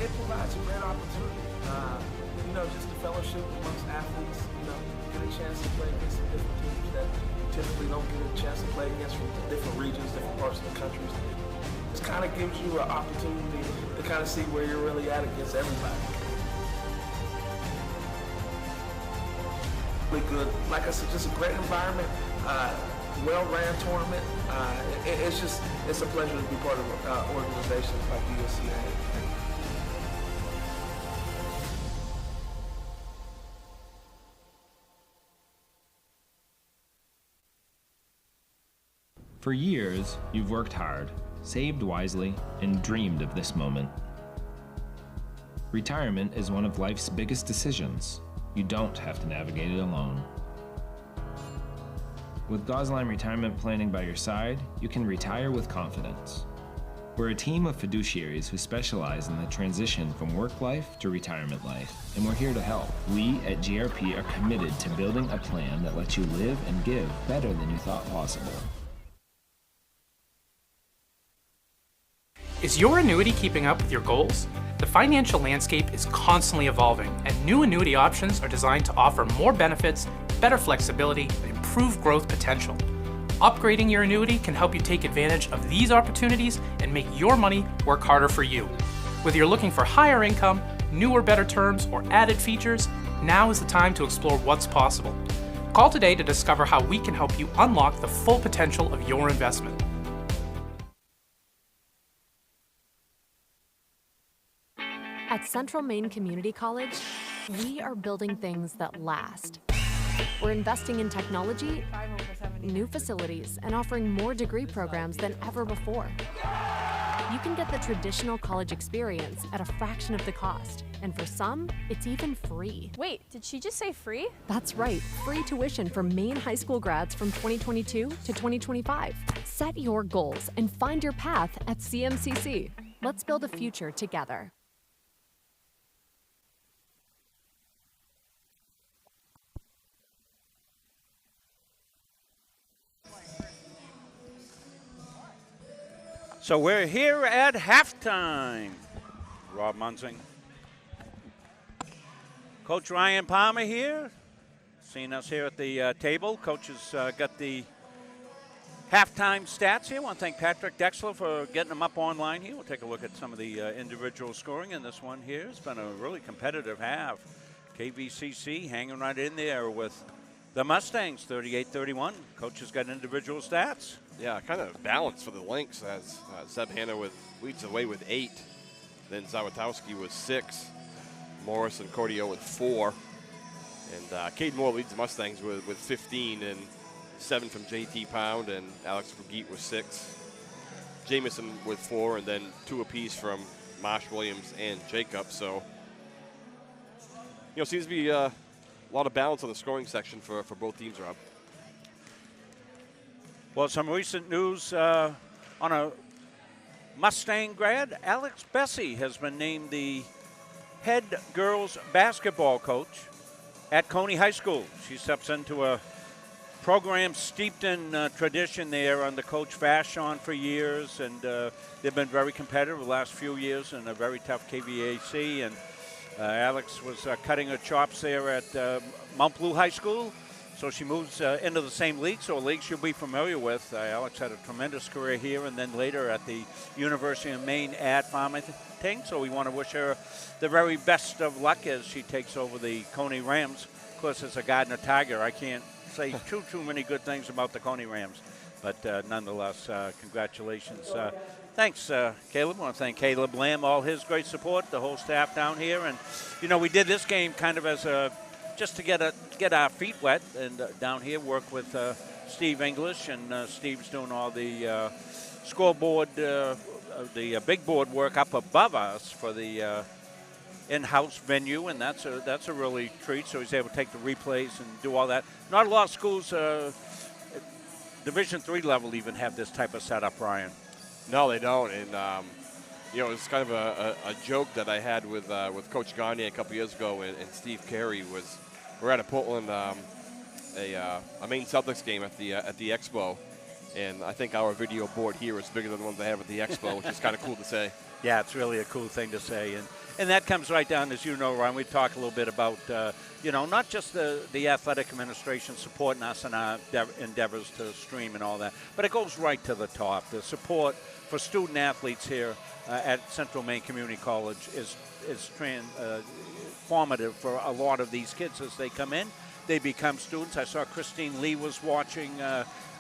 It provides a great opportunity. Just the fellowship amongst athletes, get a chance to play against some different teams that you typically don't get a chance to play against from different regions, different parts of the country. It kind of gives you an opportunity to kind of see where you're really at against everybody. Really good. Like I said, just a great environment, well-ran tournament. It's a pleasure to be part of organizations like USCA. For years, you've worked hard, saved wisely, and dreamed of this moment. Retirement is one of life's biggest decisions. You don't have to navigate it alone. With Gosline Retirement Planning by your side, you can retire with confidence. We're a team of fiduciaries who specialize in the transition from work life to retirement life, and we're here to help. We at GRP are committed to building a plan that lets you live and give better than you thought possible. Is your annuity keeping up with your goals? The financial landscape is constantly evolving, and new annuity options are designed to offer more benefits, better flexibility, and improved growth potential. Upgrading your annuity can help you take advantage of these opportunities and make your money work harder for you. Whether you're looking for higher income, newer, better terms, or added features, now is the time to explore what's possible. Call today to discover how we can help you unlock the full potential of your investment. At Central Maine Community College, we are building things that last. We're investing in technology, new facilities, and offering more degree programs than ever before. You can get the traditional college experience at a fraction of the cost. And for some, it's even free. Wait, did she just say free? That's right, free tuition for Maine high school grads from 2022 to 2025. Set your goals and find your path at CMCC. Let's build a future together. So we're here at halftime. Rob Munzing. Coach Ryan Palmer here, seeing us here at the table. Coach has got the halftime stats here. I want to thank Patrick Dexler for getting them up online here. We'll take a look at some of the individual scoring in this one here. It's been a really competitive half. KVCC hanging right in there with the Mustangs, 38-31. Coach has got individual stats. Yeah, kind of balanced for the Lynx as Zeb Hanna leads the way with 8. Then Zawatowski with 6. Morris and Cordio with 4. And Cade Moore leads the Mustangs with 15 and 7 from JT Pound and Alex Brigitte with 6. Jamison with 4 and then 2 apiece from Marsh Williams and Jacob. So, seems to be a lot of balance on the scoring section for both teams, Rob. Well, some recent news on a Mustang grad. Alex Bessie has been named the head girls basketball coach at Coney High School. She steps into a program steeped in tradition there under Coach Vashon for years, and they've been very competitive the last few years in a very tough KVAC. And Alex was cutting her chops there at Mount Blue High School. So she moves into the same league, so a league she'll be familiar with. Alex had a tremendous career here and then later at the University of Maine at Farmington. So we want to wish her the very best of luck as she takes over the Coney Rams. Of course, as a Gardner Tiger, I can't say too many good things about the Coney Rams. But nonetheless, congratulations. Thanks, Caleb. I want to thank Caleb Lamb, all his great support, the whole staff down here. And, we did this game kind of as just to get our feet wet and down here work with Steve English, and Steve's doing all the scoreboard, the big board work up above us for the in-house venue, and that's a really treat. So he's able to take the replays and do all that. Not a lot of schools, Division III level, even have this type of setup, Ryan. No, they don't, and it's kind of a joke that I had with Coach Gagne a couple years ago, and Steve Carey was. We're at a Portland, a Maine Celtics game at the Expo, and I think our video board here is bigger than the ones they have at the Expo, which is kind of cool to say. Yeah, it's really a cool thing to say, and that comes right down, as you know, Ron. We talked a little bit about not just the athletic administration supporting us in our endeavors to stream and all that, but it goes right to the top. The support for student athletes here at Central Maine Community College is formative for a lot of these kids as they come in. They become students. I saw Christine Lee was watching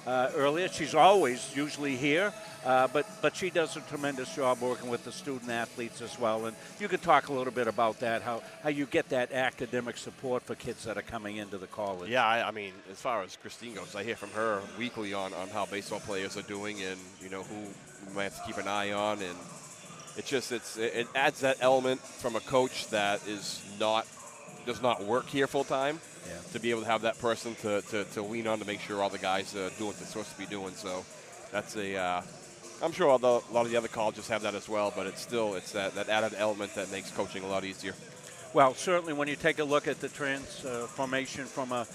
earlier. She's always usually here, but she does a tremendous job working with the student athletes as well. And you could talk a little bit about that, how you get that academic support for kids that are coming into the college. Yeah, I mean, as far as Christine goes, I hear from her weekly on how baseball players are doing and, who we might have to keep an eye on. And it adds that element from a coach that does not work here full time. Yeah. To be able to have that person to lean on to make sure all the guys are doing what they're supposed to be doing. So that's I'm sure a lot of the other colleges have that as well, but it's that added element that makes coaching a lot easier. Well, certainly when you take a look at the transformation from a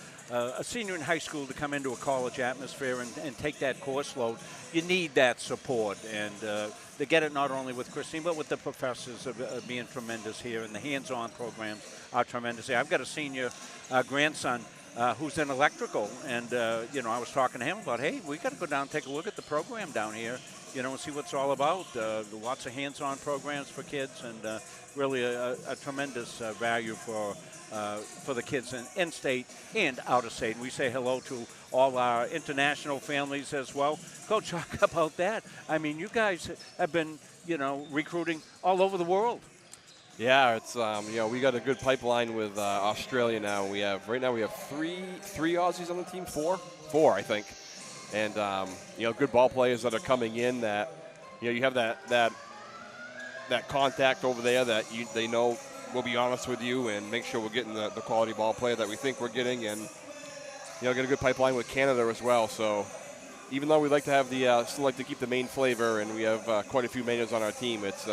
senior in high school to come into a college atmosphere and take that course load, you need that support. And they get it not only with Christine, but with the professors being tremendous here, and the hands-on programs are tremendous here. I've got a senior grandson who's in electrical, and, I was talking to him about, hey, we got to go down and take a look at the program down here, and see what it's all about. Lots of hands-on programs for kids, and really a tremendous value for the kids in state and out of state. And we say hello to all our international families as well. Coach, talk about that. I mean, you guys have been, recruiting all over the world. Yeah, it's we got a good pipeline with Australia now. Right now we have three Aussies on the team, four I think, and good ball players that are coming in that you have that contact over there that they know will be honest with you and make sure we're getting the quality ball player that we think we're getting, and get a good pipeline with Canada as well. So even though we like to have still like to keep the Maine flavor, and we have quite a few Mainers on our team, it's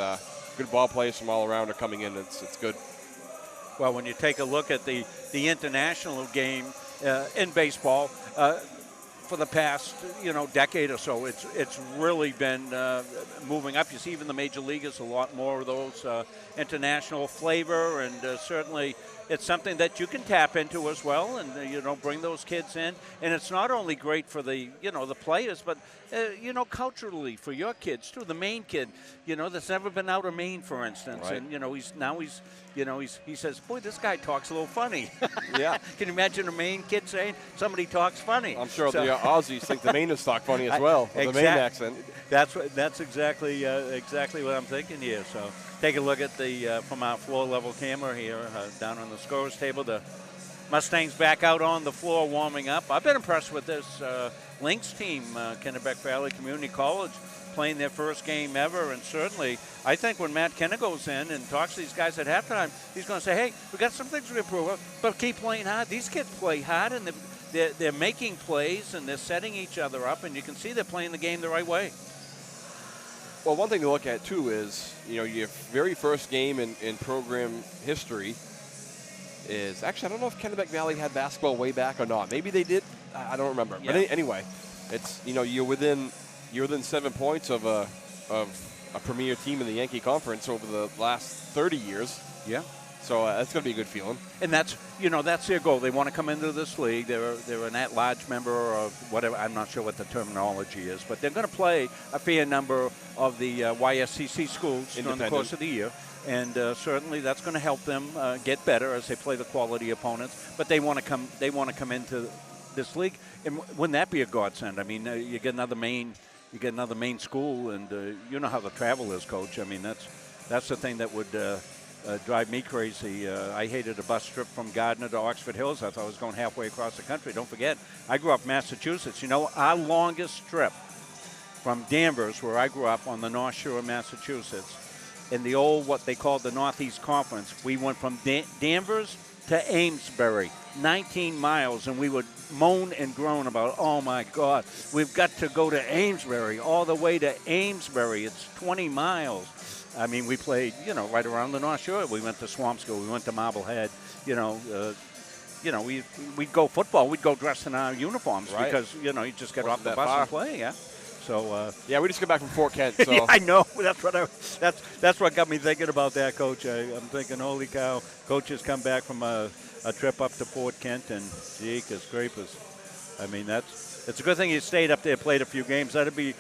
good ball players from all around are coming in. It's good. Well, when you take a look at the international game in baseball, for the past, decade or so, it's really been moving up. You see even the major leaguers, a lot more of those international flavor, and certainly it's something that you can tap into as well, and bring those kids in. And it's not only great for the the players, but culturally for your kids too. The Maine kid, that's never been out of Maine, for instance, Right. and he says, boy, this guy talks a little funny. Yeah. Can you imagine a Maine kid saying somebody talks funny? I'm sure the Aussies think the Mainers talk funny as well, with the Maine accent. That's exactly what I'm thinking here. So take a look at the from our floor level camera here down on the scorers table. The Mustangs back out on the floor warming up. I've been impressed with this Lynx team, Kennebec Valley Community College, playing their first game ever, and certainly I think when Matt Kenner goes in and talks to these guys at halftime, he's going to say, hey, we got some things to improve, but keep playing hard. These kids play hard, and they're making plays, and they're setting each other up, and you can see they're playing the game the right way. Well, one thing to look at, too, is, your very first game in program history is, actually, I don't know if Kennebec Valley had basketball way back or not. Maybe they did. I don't remember. Yeah. But anyway, it's, you're within 7 points of a premier team in the Yankee Conference over the last 30 years. Yeah. So that's going to be a good feeling. And that's their goal. They want to come into this league. They're an at-large member of whatever. I'm not sure what the terminology is, but they're going to play a fair number of the YSCC schools during the course of the year. And certainly that's going to help them get better as they play the quality opponents. But they want to come into this league, and wouldn't that be a godsend? I mean, you get another Maine school, and you know how the travel is, Coach. I mean, that's the thing that would drive me crazy. I hated a bus trip from Gardner to Oxford Hills. I thought I was going halfway across the country. Don't forget, I grew up in Massachusetts. Our longest trip from Danvers, where I grew up on the North Shore of Massachusetts, in the old, what they called the Northeast Conference, we went from Danvers to Amesbury, 19 miles, and we would moan and groan about, oh my God, we've got to go to Amesbury, all the way to Amesbury. It's 20 miles. I mean, we played, right around the North Shore. We went to Swampscott. We went to Marblehead. We'd go football. We'd go dressed in our uniforms, right? Because, you just get off the bus and play, yeah. So yeah, we just got back from Fort Kent. So. Yeah, I know. That's what got me thinking about that, Coach. I'm thinking, holy cow, Coach has come back from a trip up to Fort Kent, and jeekers creepers. I mean, it's a good thing he stayed up there, played a few games. That'd be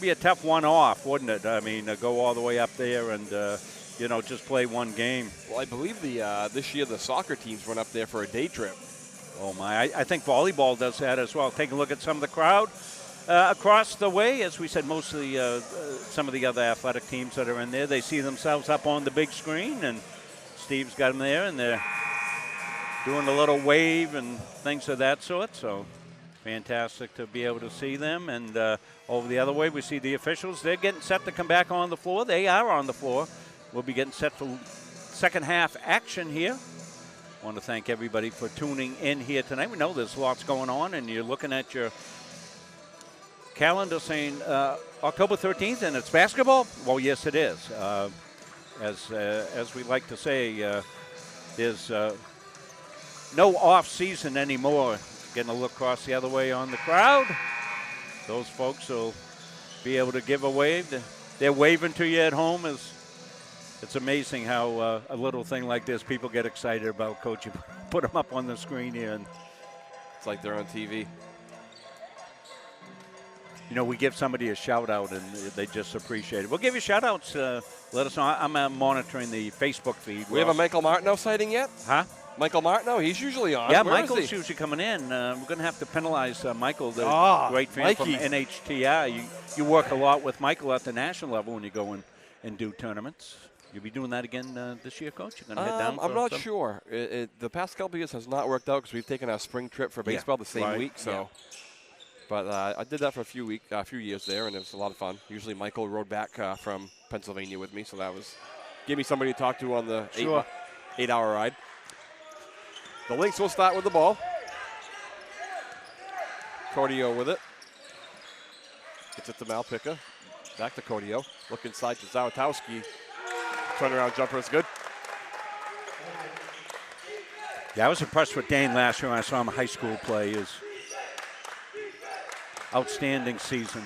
a tough one-off, wouldn't it? I mean, go all the way up there and just play one game. Well, I believe this year the soccer teams went up there for a day trip. Oh my! I think volleyball does that as well. Take a look at some of the crowd. Across the way, as we said, most of some of the other athletic teams that are in there, they see themselves up on the big screen, and Steve's got them there, and they're doing a little wave and things of that sort. So fantastic to be able to see them. And over the other way, we see the officials. They're getting set to come back on the floor. They are on the floor. We'll be getting set for second half action here. I want to thank everybody for tuning in here tonight. We know there's lots going on, and you're looking at your calendar saying October 13th, and it's basketball? Well, yes, it is. As we like to say, there's no off season anymore. Getting a look across the other way on the crowd. Those folks will be able to give a wave. They're waving to you at home. It's amazing how a little thing like this people get excited about. Coach, you put them up on the screen here, and it's like they're on TV. We give somebody a shout-out, and they just appreciate it. We'll give you shout-outs. Let us know. I'm monitoring the Facebook feed. We have a Michael Martineau sighting yet? Huh? Michael Martineau, he's usually on. Yeah, Where Michael's usually coming in. We're going to have to penalize Michael, the great fan Mikey. from NHTI. You work a lot with Michael at the national level when you go and do tournaments. You'll be doing that again this year, Coach? You're going to head down? I'm not sure. The past couple of years has not worked out because we've taken our spring trip for baseball the same week. So. Yeah. But I did that for a few years there, and it was a lot of fun. Usually Michael rode back from Pennsylvania with me, so that gave me somebody to talk to on the 8-hour ride. The Lynx will start with the ball. Cordio with it. Gets it to Malpica. Back to Cordio. Look inside to Zawatowski. Turnaround jumper is good. Yeah, I was impressed with Dane last year when I saw him in high school play. outstanding season.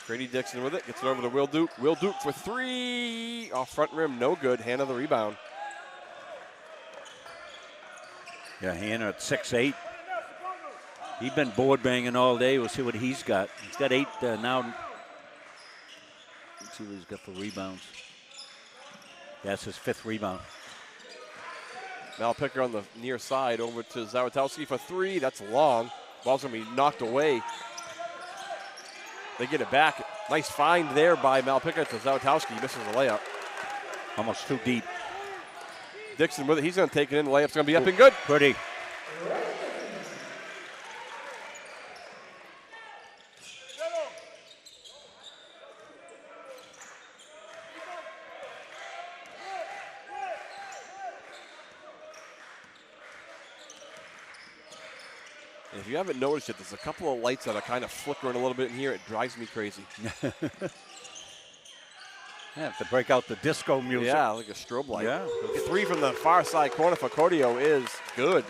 Grady Dixon with it, gets it over to Will Duke. Will Duke for three, off front rim, no good. Hannah the rebound. Yeah, Hannah at 6'8". He's been board banging all day. We'll see what he's got. He's got 8 now. Let's see what he's got for rebounds. That's his 5th rebound. Mal Picker on the near side over to Zawitowski for three. That's long. Ball's going to be knocked away. They get it back. Nice find there by Mal Picker to Zawitowski. He misses the layup. Almost too deep. Dixon with it. He's going to take it in. The layup's going to be up and good. Pretty. If you haven't noticed it, there's a couple of lights that are kind of flickering a little bit in here. It drives me crazy. I have to break out the disco music. Yeah, like a strobe light. Yeah. Three from the far side corner for Cordio is good.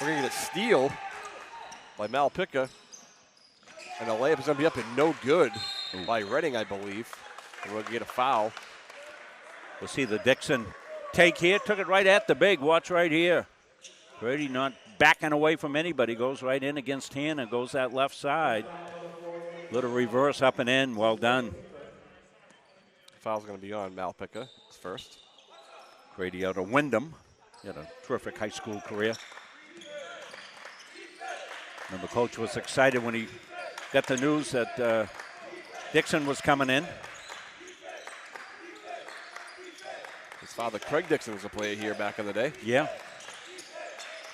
We're going to get a steal by Mal Picker. And the layup is going to be up and no good by Redding, I believe. And we'll get a foul. We'll see the Dixon take here. Took it right at the big. Watch right here. Brady not backing away from anybody. Goes right in against Hannah. Goes that left side. Little reverse up and in. Well done. Foul's going to be on Mal Picker first. Grady out of Wyndham. He had a terrific high school career. Remember, Coach was excited when he got the news that Dixon was coming in. His father, Craig Dixon, was a player here back in the day. Yeah.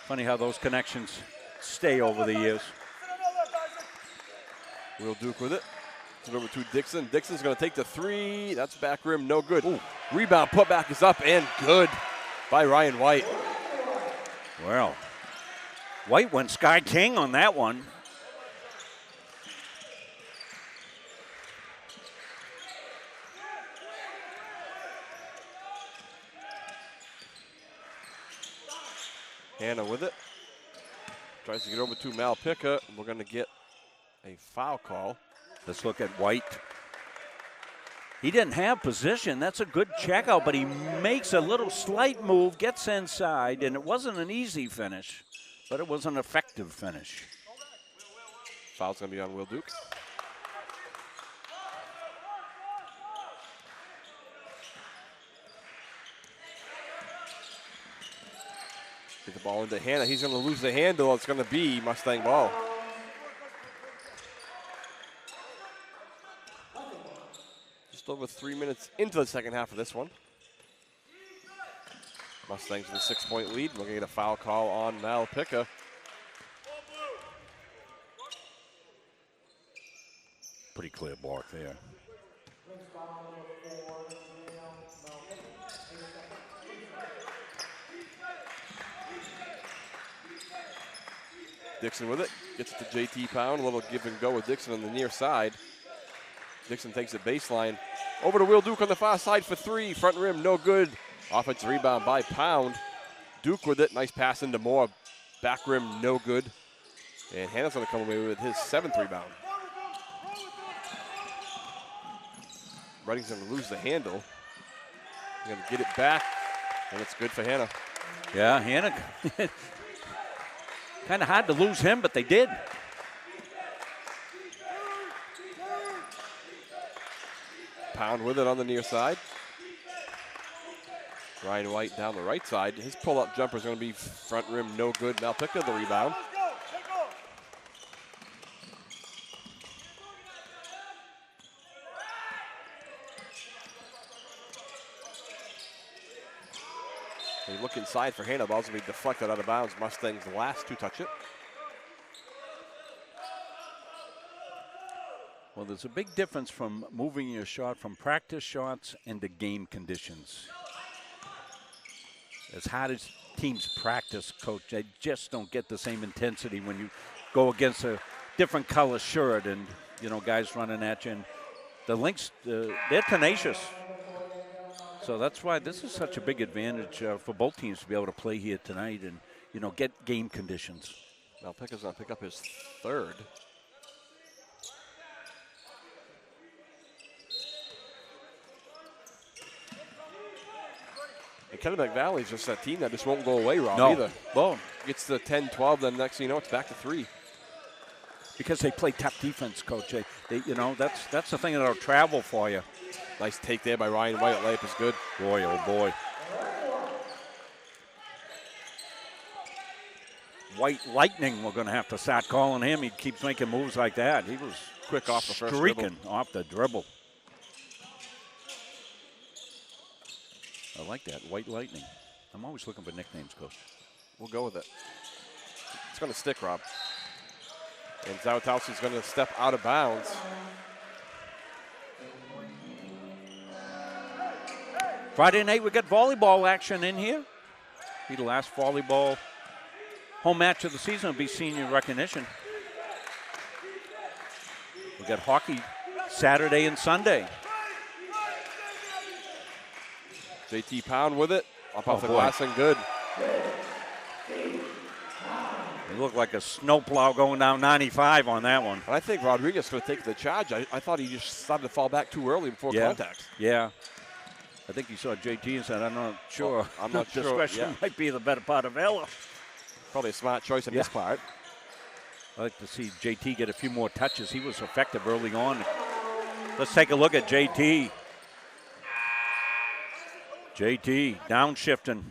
Funny how those connections stay over the years. Will Duke with it. It's over to Dixon. Dixon's going to take the three. That's back rim, no good. Ooh. Rebound, putback is up and good by Ryan White. Well, White went Sky King on that one. Hannah with it. Tries to get over to Mal Picker. We're going to get a foul call. Let's look at White. He didn't have position. That's a good checkout, but he makes a little slight move, gets inside, and it wasn't an easy finish, but it was an effective finish. Foul's going to be on Will Duke. Get the ball into Hannah. He's going to lose the handle. It's going to be Mustang ball. Just over 3 minutes into the second half of this one. Mustangs with a 6-point lead. We're going to get a foul call on Mal Picker. Pretty clear block there. Dixon with it, gets it to JT Pound, a little give and go with Dixon on the near side. Dixon takes it baseline. Over to Will Duke on the far side for three, front rim, no good. Offensive rebound by Pound. Duke with it, nice pass into Moore. Back rim, no good. And Hannah's gonna come away with his 7th rebound. Redding's gonna lose the handle. Gonna get it back, and it's good for Hannah. Yeah, Hannah. Kind of hard to lose him, but they did. Pound with it on the near side. Ryan White down the right side. His pull-up jumper is going to be front rim, no good. Mal Picker the rebound. They look inside for Hannah. Ball's going to be deflected out of bounds. Mustangs the last to touch it. Well, there's a big difference from moving your shot from practice shots into game conditions. As hard as teams practice, Coach, they just don't get the same intensity when you go against a different color shirt and, you know, guys running at you. And the Lynx, they're tenacious. So that's why this is such a big advantage for both teams to be able to play here tonight and, you know, get game conditions. Now Pickett's going to pick up his third. And Kennebec Valley is just that team that just won't go away, Rob, either. Well, gets to 10-12, then next thing you know, it's back to 3. Because they play tough defense, Coach. They you know, that's the thing that'll travel for you. Nice take there by Ryan White. Layup is good. Boy, oh boy. White Lightning, we're going to have to start calling him. He keeps making moves like that. He was quick off the first streaking off the dribble. I like that, White Lightning. I'm always looking for nicknames, Coach. We'll go with it. It's going to stick, Rob. And Zawatowski's going to step out of bounds. Friday night, we got volleyball action in here. Be the last volleyball home match of the season. Will be senior recognition. We got hockey Saturday and Sunday. JT Pound with it. Up off the glass and good. It looked like a snowplow going down 95 on that one. And I think Rodriguez would take the charge. I thought he just started to fall back too early before contact. Yeah. I think he saw JT and said, I'm not sure. Well, I'm not sure. Discretion might be the better part of Ella. Probably a smart choice on his part. I like to see JT get a few more touches. He was effective early on. Let's take a look at JT. JT downshifting.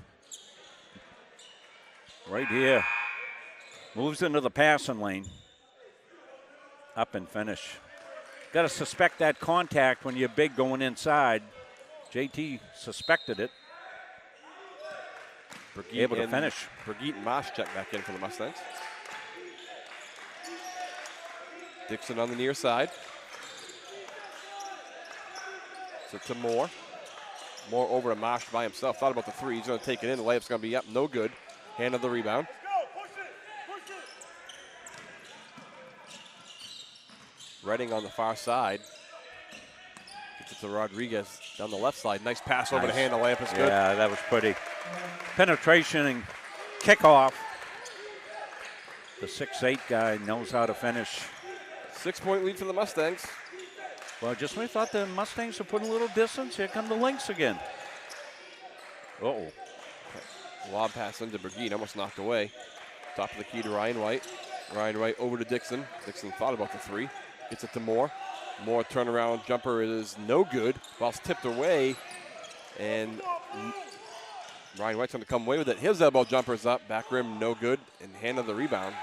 Right here. Moves into the passing lane. Up and finish. Got to suspect that contact when you're big going inside. JT suspected it. Able to finish. Brigitte and Mosh check back in for the Mustangs. Dixon on the near side. So to Moore. Moore over to Mosh by himself. Thought about the three. He's going to take it in. The layup's going to be up. No good. Hand of the rebound. Redding on the far side. Gets it to Rodriguez down the left side. Nice pass over the hand. The layup is good. Yeah, that was pretty. Penetration and kickoff. The 6'8" guy knows how to finish. 6-point lead for the Mustangs. Well, just when we thought the Mustangs were putting a little distance, here come the Lynx again. Uh-oh. Lob pass into Brigitte, almost knocked away. Top of the key to Ryan White. Ryan White over to Dixon. Dixon thought about the three. Gets it to Moore. Moore turnaround jumper is no good. Ball's tipped away. And Ryan White's going to come away with it. His elbow jumper's up. Back rim, no good. And hand of the rebound.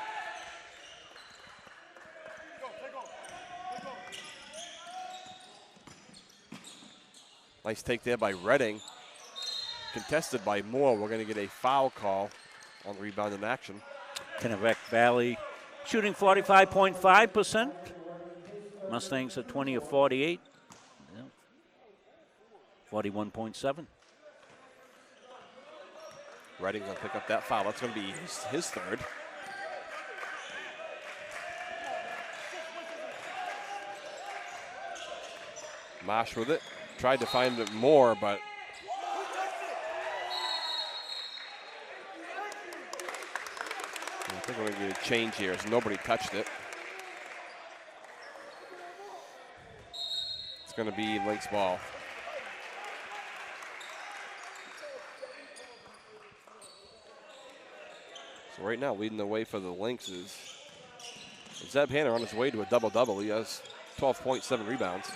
Nice take there by Redding. Contested by Moore. We're going to get a foul call on the rebound in action. Kennebec Valley shooting 45.5%. Mustangs at 20 of 48. Yeah. 41.7. Redding's going to pick up that foul. That's going to be his third. Mosh with it. Tried to find it more, but I think we're going to get a change here as nobody touched it. It's going to be Lynx ball. So right now, leading the way for the Lynx is Zeb Hanner on his way to a double-double. He has 12.7 rebounds.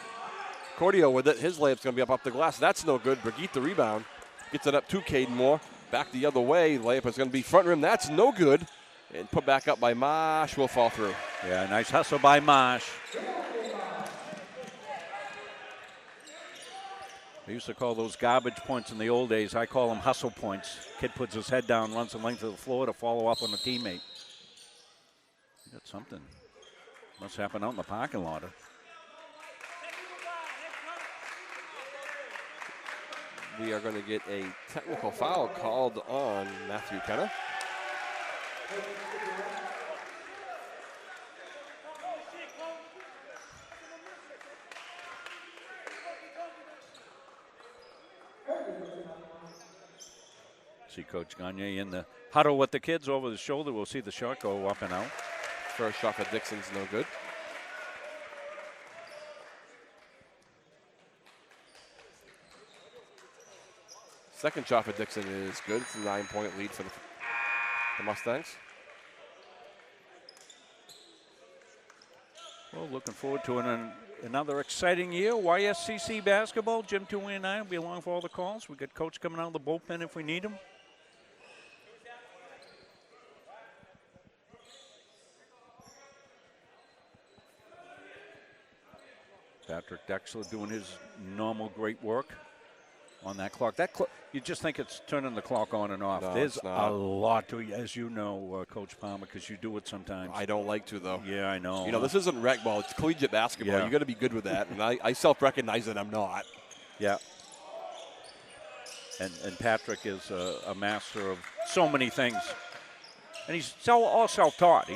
Cordio with it. His layup's going to be up the glass. That's no good. Brigitte the rebound. Gets it up to Caden Moore. Back the other way. Layup is going to be front rim. That's no good. And put back up by Mosh. Will fall through. Yeah, nice hustle by Mosh. I used to call those garbage points in the old days. I call them hustle points. Kid puts his head down, runs the length of the floor to follow up on a teammate. You got something. Must happen out in the parking lot. We are going to get a technical foul called on Matthew Kenna. See Coach Gagne in the huddle with the kids over the shoulder. We'll see the shot go up and out. First shot for Dixon's no good. Second shot for Dixon is good. It's a 9-point lead for the Mustangs. Well, looking forward to another exciting year. YSCC basketball. Jim Tooley and I will be along for all the calls. We got Coach coming out of the bullpen if we need him. Patrick Dexler doing his normal great work on that clock. You just think it's turning the clock on and off. No, There's it's not. a lot to it, as you know, Coach Palmer, because you do it sometimes. I don't like to, though. Yeah, I know. You know, this isn't rec ball. It's collegiate basketball. Yeah. You got to be good with that. And I self-recognize that I'm not. Yeah. And Patrick is a master of so many things. And he's all self-taught.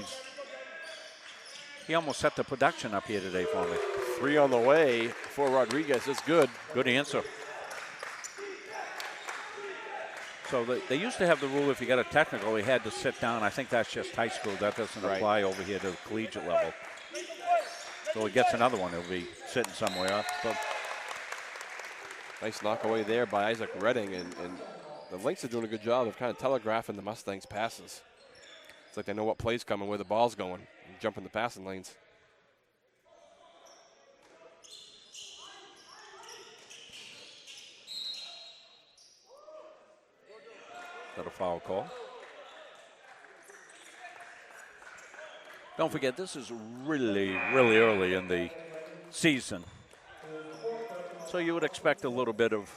He almost set the production up here today for me. 3 on the way for Rodriguez. It's good. Good answer. So they used to have the rule if you got a technical, you had to sit down. I think that's just high school. That doesn't apply over here to the collegiate level. So he gets another one. He'll be sitting somewhere. So nice knock away there by Isaac Redding. And the Lynx are doing a good job of kind of telegraphing the Mustangs' passes. It's like they know what play's coming, where the ball's going, and jump in the passing lanes. Is that a foul call? Don't forget, this is really, really early in the season. So you would expect a little bit of,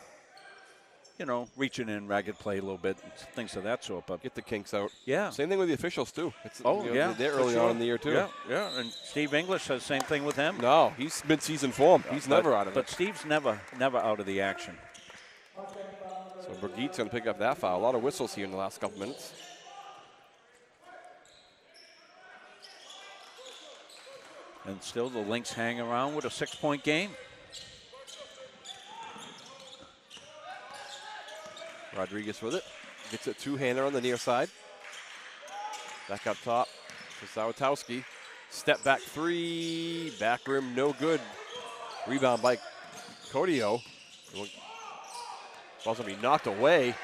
reaching in, ragged play a little bit, things of that sort. But get the kinks out. Yeah. Same thing with the officials, too. Yeah. They're early on in the year, too. Yeah. And Steve English says the same thing with him. No, he's mid-season form. He's never out of it. But Steve's never out of the action. So Brigitte's going to pick up that foul. A lot of whistles here in the last couple minutes. And still the Lynx hang around with a 6-point game. Rodriguez with it. Gets a two-hander on the near side. Back up top to Sawatowski. Step back three. Back rim, no good. Rebound by Cordio. Ball's going to be knocked away.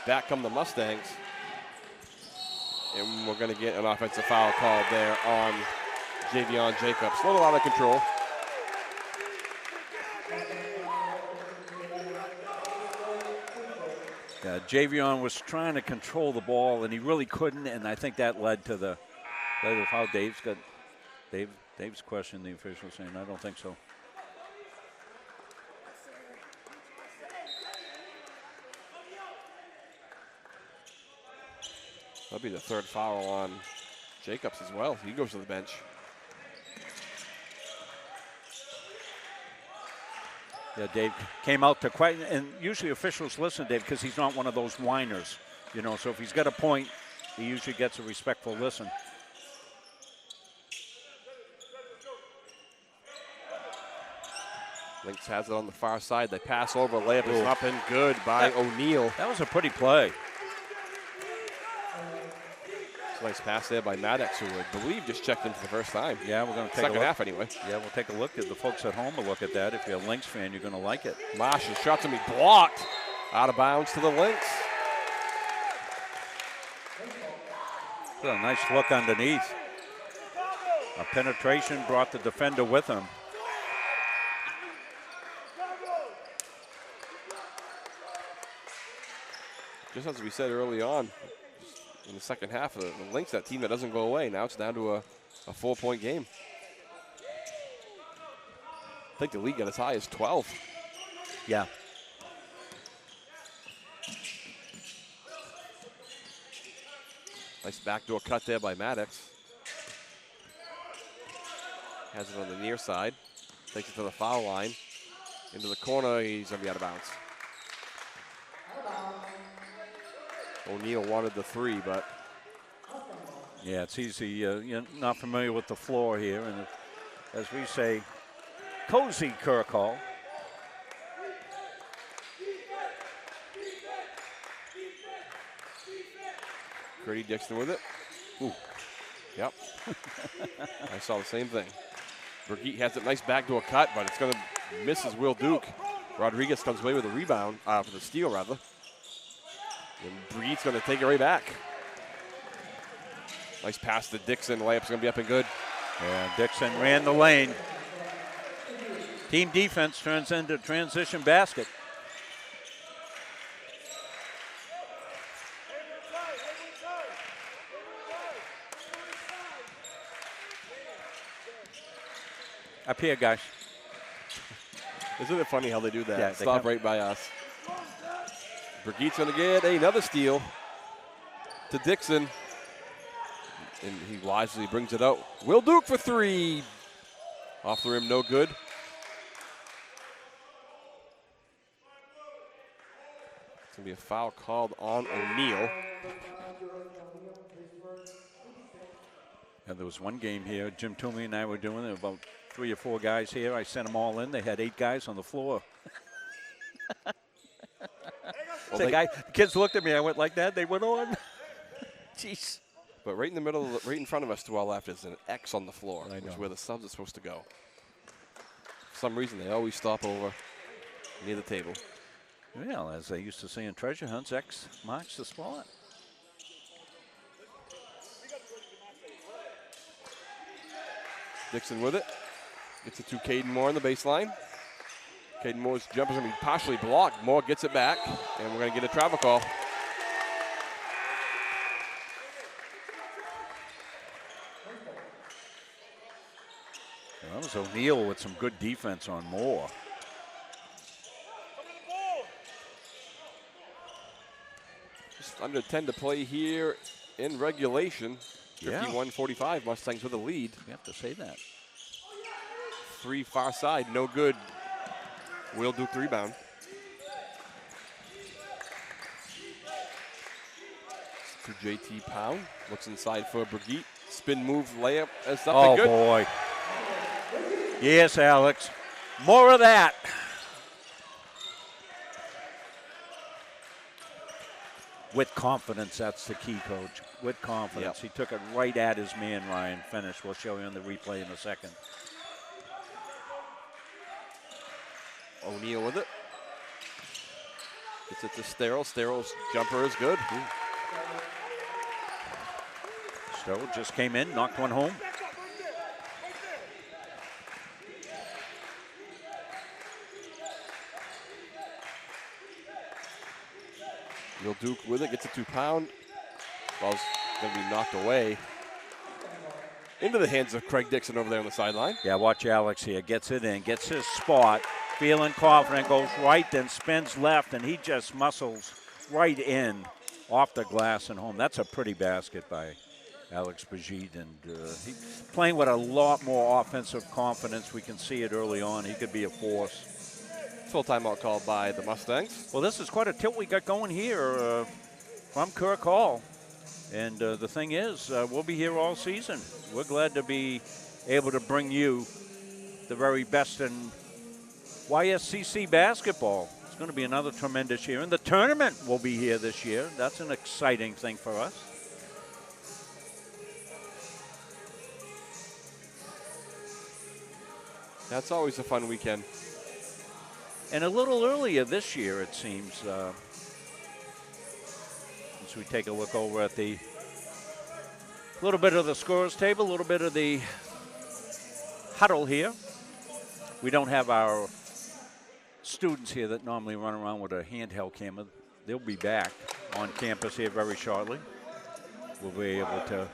Back come the Mustangs. And we're going to get an offensive foul called there on Javion Jacobs. A little out of control. Yeah, Javion was trying to control the ball, and he really couldn't, and I think that led to the foul. Dave's questioning the official, saying, I don't think so. That'll be the third foul on Jacobs as well. He goes to the bench. Yeah, Dave came out to quite, and usually officials listen, Dave, because he's not one of those whiners, so if he's got a point, he usually gets a respectful listen. Lynx has it on the far side. They pass over, layup is up and good by O'Neal. That was a pretty play. Nice pass there by Maddox, who I believe just checked in for the first time. Yeah, we're going to take second a look. half anyway. Yeah, we'll take a look at the folks at home. Will look at that. If you're a Lynx fan, you're going to like it. Marsh's shot's going to be blocked. Out of bounds to the Lynx. A nice look underneath. A penetration brought the defender with him. Just as we said early on, in the second half, the Lynx, that team that doesn't go away. Now it's down to a 4-point game. I think the league got as high as 12. Yeah. Nice backdoor cut there by Maddox. Has it on the near side. Takes it to the foul line. Into the corner, he's going to be out of bounds. O'Neal wanted the three, but. Yeah, it's easy. You're not familiar with the floor here. And as we say, cozy Kirk Hall. Grady Dixon with it. Ooh. Yep. I saw the same thing. Burgett has it nice backdoor cut, but it's going to miss as Will Duke. Rodriguez comes away with a rebound, for the steal, rather. And Burgett's going to take it right back. Nice pass to Dixon. Layup's going to be up and good. Yeah, Dixon ran the lane. Team defense turns into transition basket. Up here, guys. Isn't it funny how they do that? Yeah, Stop right by us. Burgett's going to get another steal to Dixon. And he wisely brings it out. Will Duke for three. Off the rim, no good. It's going to be a foul called on O'Neal. And there was one game here, Jim Toomey and I were doing it, about 3 or 4 guys here. I sent them all in. They had 8 guys on the floor. The kids looked at me. I went like that. They went on. Jeez. But right in the middle, right in front of us to our left is an X on the floor, which is where the subs are supposed to go. For some reason, they always stop over near the table. Well, as they used to say in treasure hunts, X marks the spot. Dixon with it. Gets it to Caden Moore on the baseline. Caden Moore's jumper's going to be partially blocked. Moore gets it back, and we're going to get a travel call. That was O'Neal with some good defense on Moore. Just under 10 to play here in regulation. 51-45, Mustangs with a lead. You have to say that. 3 far side, no good. Will Duke rebound. To JT Pound. Looks inside for Burgett. Spin move, layup. That's up and good. Oh, boy. Yes, Alex. More of that. With confidence, that's the key, Coach. With confidence. He took it right at his man, Ryan. Finished. We'll show you on the replay in a second. O'Neal with it. Gets it to Sterrell. Sterrell's jumper is good. Sterrell just came in, knocked one home. Will Duke with it, gets it to Pound. Ball's going to be knocked away into the hands of Craig Dixon over there on the sideline. Yeah, watch Alex here. Gets it in, gets his spot, feeling confident, goes right, then spins left, and he just muscles right in off the glass and home. That's a pretty basket by Alex Burgett, and he's playing with a lot more offensive confidence. We can see it early on. He could be a force. Full timeout called by the Mustangs. Well, this is quite a tilt we got going here from Kirk Hall. And the thing is, we'll be here all season. We're glad to be able to bring you the very best in YSCC basketball. It's going to be another tremendous year. And the tournament will be here this year. That's an exciting thing for us. That's always a fun weekend. And a little earlier this year, it seems, as we take a look over at the little bit of the scorers table, a little bit of the huddle here. We don't have our students here that normally run around with a handheld camera. They'll be back on campus here very shortly. We'll be able to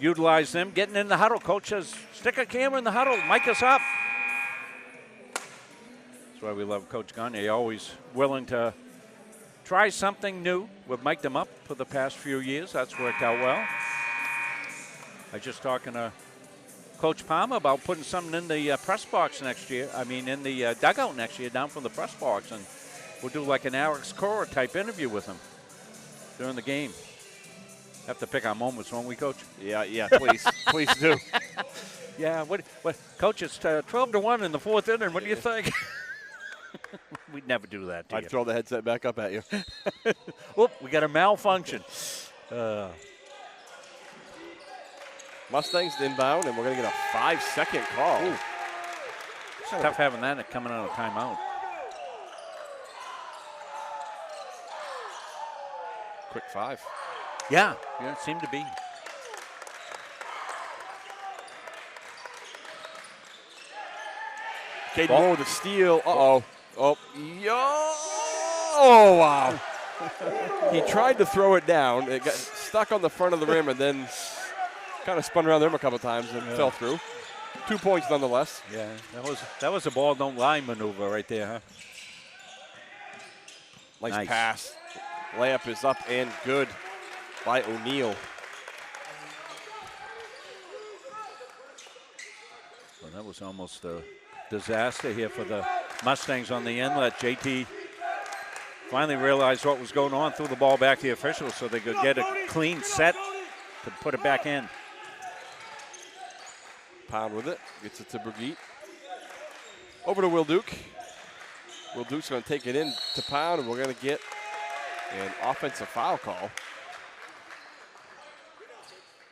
utilize them. Getting in the huddle. Coach says, stick a camera in the huddle. Mic us up. That's why we love Coach Gagne. Always willing to try something new. We've mic'd them up for the past few years. That's worked out well. I was just talking to Coach Palmer about putting something in the press box next year. I mean, in the dugout next year down from the press box. And we'll do like an Alex Cora type interview with him during the game. Have to pick our moments, won't we, Coach? Yeah, please. Please do. Yeah, what, Coach, it's 12-1 in the fourth inning. What do you think? We'd never do that to you. I'd throw the headset back up at you. Whoop, we got a malfunction. Mustangs inbound, and we're going to get a 5-second call. Ooh. It's tough having that coming out of timeout. Quick 5. Yeah, it seemed to be. Caden Moore with a steal. Oh, yo! Oh, wow. He tried to throw it down. It got stuck on the front of the rim and then kind of spun around the rim a couple times and fell through. 2 points nonetheless. Yeah, that was a ball don't lie maneuver right there, huh? Nice pass. Layup is up and good by O'Neal. Well, that was almost a disaster here for the Mustangs on the inlet. JT finally realized what was going on, threw the ball back to the officials so they could get a clean set to put it back in. Pound with it, gets it to Brigitte. Over to Will Duke. Will Duke's going to take it in to Pound, and we're going to get an offensive foul call.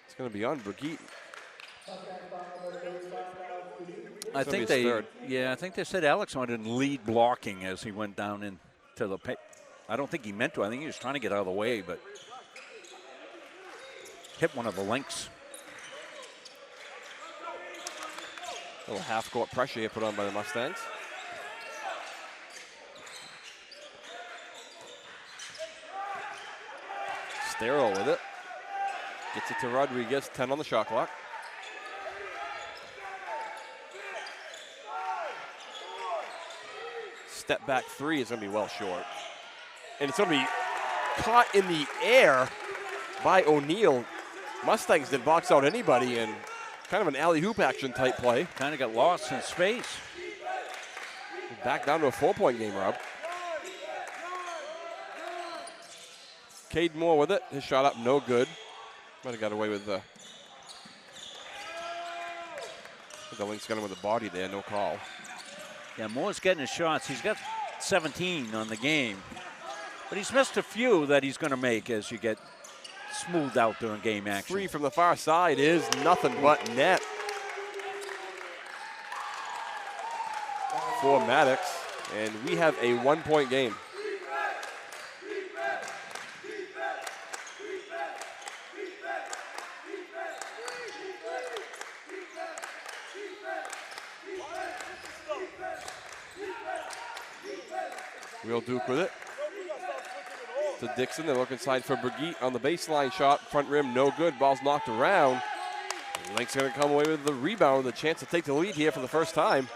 It's going to be on Brigitte. I think they said Alex wanted lead blocking as he went down into the paint. I don't think he meant to. I think he was trying to get out of the way, but hit one of the links. A little half-court pressure here put on by the Mustangs. Sterile with it. Gets it to Rodriguez, 10 on the shot clock. Step back 3 is going to be well short. And it's going to be caught in the air by O'Neal. Mustangs didn't box out anybody, and kind of an alley-hoop action type play. Kind of got lost in space. Back down to a 4-point game, Rob. Cade Moore with it. His shot up, no good. Might have got away with the Lynx got him with the body there, no call. Yeah, Moore's getting his shots. He's got 17 on the game. But he's missed a few that he's going to make as you get smoothed out during game action. 3 from the far side is nothing but net. For Maddox, and we have a 1-point game. Will Duke with it. To Dixon, they look inside for Brigitte on the baseline shot. Front rim, no good. Ball's knocked around. Lynx going to come away with the rebound, the chance to take the lead here for the first time.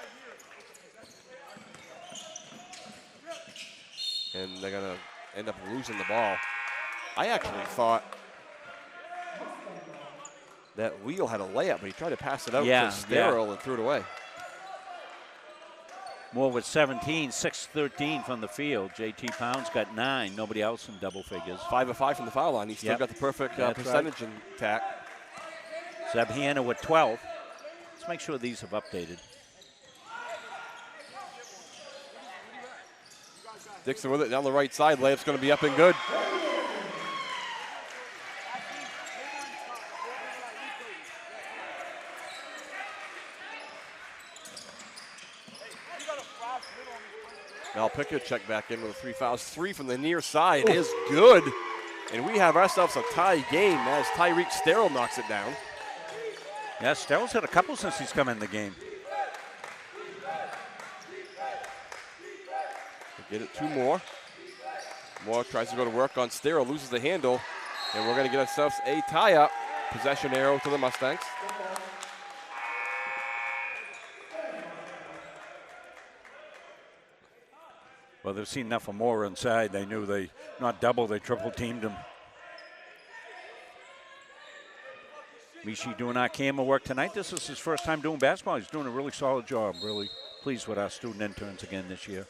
And they're going to end up losing the ball. I actually thought that Wheel had a layup, but he tried to pass it out to Sterile and threw it away. Moore with 17, 6-13 from the field. JT Pound's got 9. Nobody else in double figures. 5 of 5 from the foul line. He's still got the perfect percentage intact. Zeb Hanna with 12. Let's make sure these have updated. Dixon with it down the right side. Layup's going to be up and good. Mal Pickett check back in with 3 fouls. 3 from the near side is good. And we have ourselves a tie game as Tyreek Sterile knocks it down. Yeah, Sterile's had a couple since he's come in the game. Get it 2 more. Moore tries to go to work on Sterile, loses the handle. And we're going to get ourselves a tie-up. Possession arrow to the Mustangs. Well, they've seen enough of Moore inside. They knew they not double, they triple teamed him. Mishi doing our camera work tonight. This is his first time doing basketball. He's doing a really solid job. Really pleased with our student interns again this year.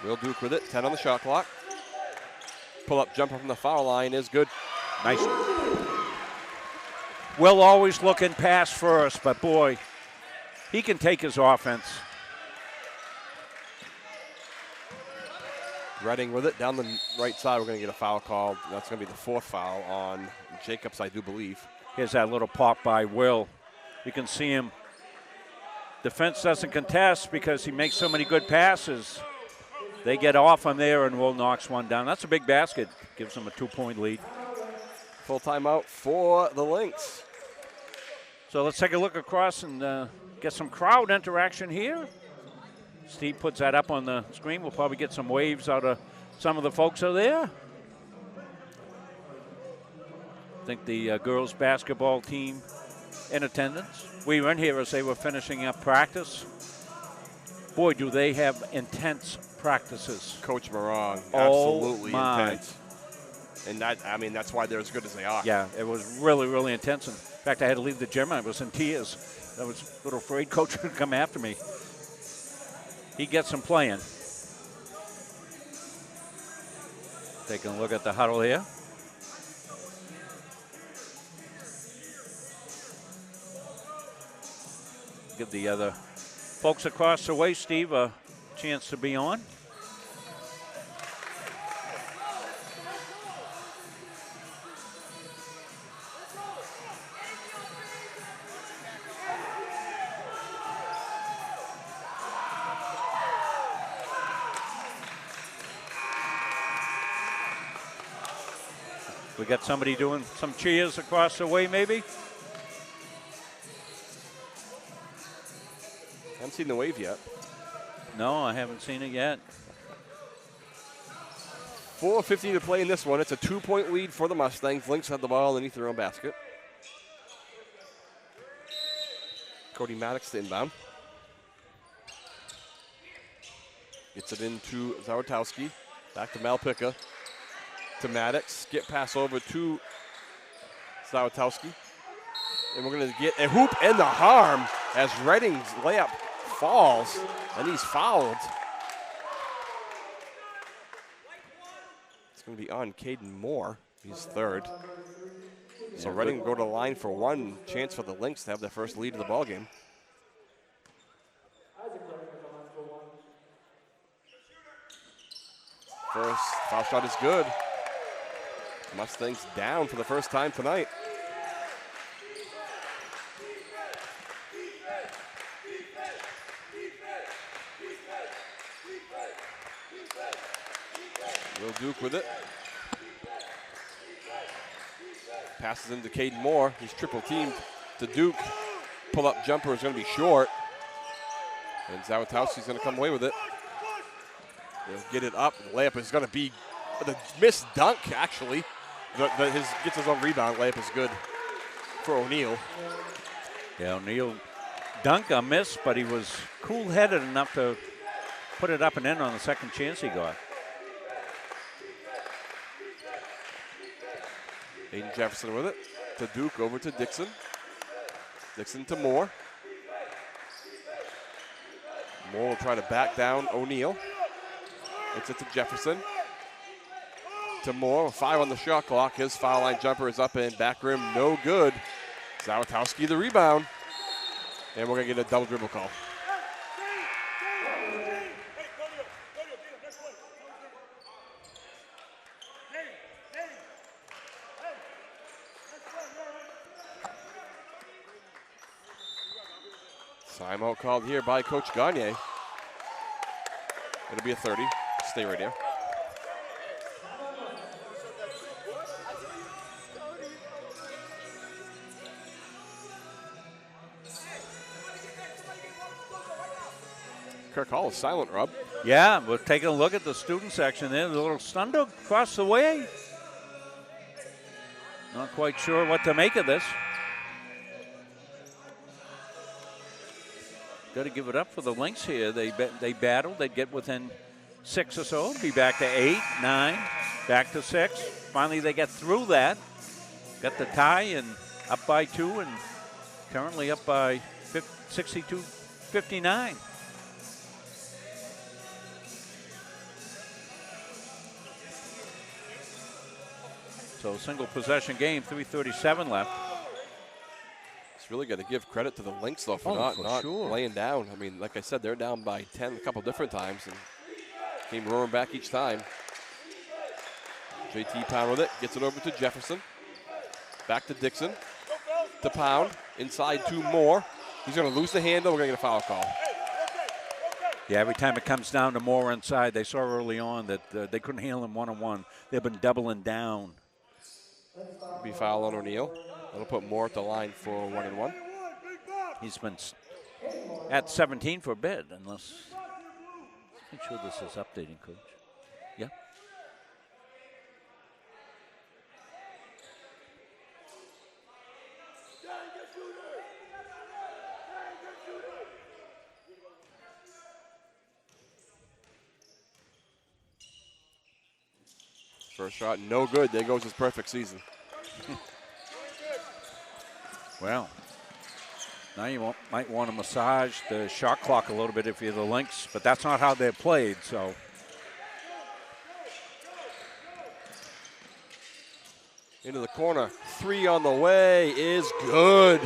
Will Duke with it, 10 on the shot clock. Pull up jumper from the foul line is good. Nice. Will always looking pass first, but boy, he can take his offense. Redding with it down the right side. We're going to get a foul call. That's going to be the 4th foul on Jacobs, I do believe. Here's that little pop by Will. You can see him. Defense doesn't contest because he makes so many good passes. They get off on there, and Will knocks one down. That's a big basket. Gives them a 2-point lead. Full timeout for the Lynx. So let's take a look across and get some crowd interaction here. Steve puts that up on the screen. We'll probably get some waves out of some of the folks out there. I think the girls basketball team in attendance. We were in here as they were finishing up practice. Boy, do they have intense practices. Coach Morong, Oh absolutely my. intense. And that's why they're as good as they are. Yeah, it was really, really intense. In fact, I had to leave the gym. I was in tears. I was a little afraid coach would come after me. He gets them playing. Taking a look at the huddle here. Give the other folks across the way, Steve, a chance to be on. We got somebody doing some cheers across the way, maybe. Haven't seen the wave yet. No, I haven't seen it yet. 4:50 to play in this one. It's a 2-point lead for the Mustangs. Lynx have the ball underneath their own basket. Cody Maddox to inbound. Gets it into Zawitowski. Back to Malpicka. To Maddox. Skip pass over to Zawitowski. And we're going to get a hoop and the harm as Redding's layup falls, and he's fouled. It's going to be on Caden Moore. He's 3rd. So Redding will go to the line for one chance for the Lynx to have their first lead of the ballgame. First foul shot is good. Mustangs down for the first time tonight. Will Duke with it. Passes into Caden Moore. He's triple teamed to Duke. Pull up jumper is going to be short. And Zawitowski's going to come away with it. He'll get it up. The layup is going to be the missed dunk, actually. Gets his own rebound. Layup is good for O'Neal. Yeah, O'Neal dunk a miss, but he was cool-headed enough to put it up and in on the second chance he got. Aiden Jefferson with it. To Duke, over to Dixon. Dixon to Moore. Moore will try to back down O'Neal. It's it to Jefferson. To Moore, 5 on the shot clock. His foul line jumper is up and back rim, no good. Zawitowski the rebound. And we're going to get a double dribble call. Timeout called here by Coach Gagne. It'll be a 30. Stay right here. Kirk Hall is silent, Rob. Yeah, we're taking a look at the student section there. The little Stundo across the way. Not quite sure what to make of this. Got to give it up for the Lynx here. They battled. They'd get within 6 or so. Be back to 8, 9, back to 6. Finally, they get through that. Got the tie and up by 2 and currently up by 62-59. So single possession game, 3:37 left. It's really got to give credit to the Lynx, though, for not sure. laying down. I mean, like I said, they're down by 10 a couple different times. And Came roaring back each time. JT Pound with it, gets it over to Jefferson. Back to Dixon. To Pound, inside 2 more. He's going to lose the handle. We're going to get a foul call. Yeah, every time it comes down to more inside, they saw early on that they couldn't handle him one-on-one. They've been doubling down. Be foul on O'Neal. That'll put Moore at the line for 1-1. He's been at 17 for a bit, unless. I'm sure this is updating, Coach. Yeah. First shot, no good. There goes his perfect season. Well, now you might want to massage the shot clock a little bit if you're the Lynx, but that's not how they're played, so. Into the corner. 3 on the way is good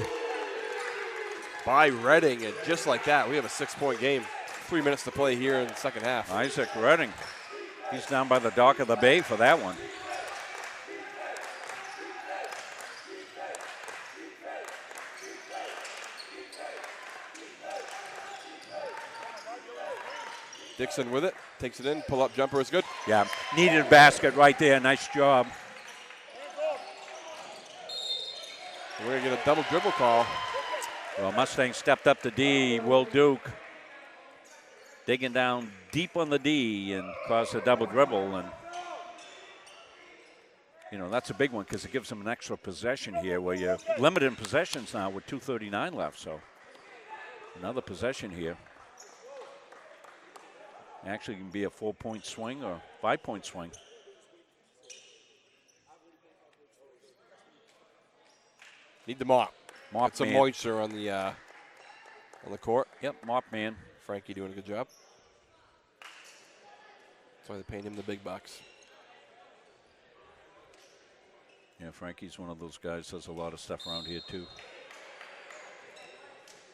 by Redding. And just like that, we have a 6-point game. 3 minutes to play here in the second half. Isaac Redding. He's down by the dock of the bay for that one. Dixon with it, takes it in, pull-up jumper is good. Yeah, needed basket right there, nice job. We're going to get a double dribble call. Well, Mustang stepped up the D. Will Duke digging down deep on the D and caused a double dribble. And, you know, that's a big one because it gives them an extra possession here where you're limited in possessions now with 2:39 left. So another possession here. Actually can be a 4-point swing or 5-point swing. Need the mop. Mop Get some man. moisture on the court. Yep, mop man. Frankie doing a good job. That's why they're paying him the big bucks. Yeah, Frankie's one of those guys, does a lot of stuff around here too.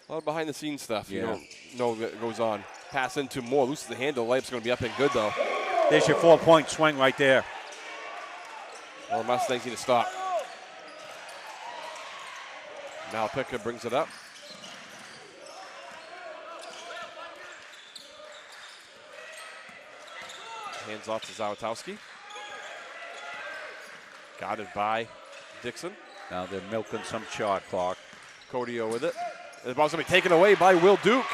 A lot of behind-the-scenes stuff. Yeah. You don't know that goes on. Pass into Moore, loses the handle. Layup's going to be up and good, though. There's your 4-point swing right there. Well, the Mustangs need to stop. Now Picca brings it up. Hands off to Zawatowski. Guarded by Dixon. Now they're milking some shot clock. Codio with it. The ball's going to be taken away by Will Duke.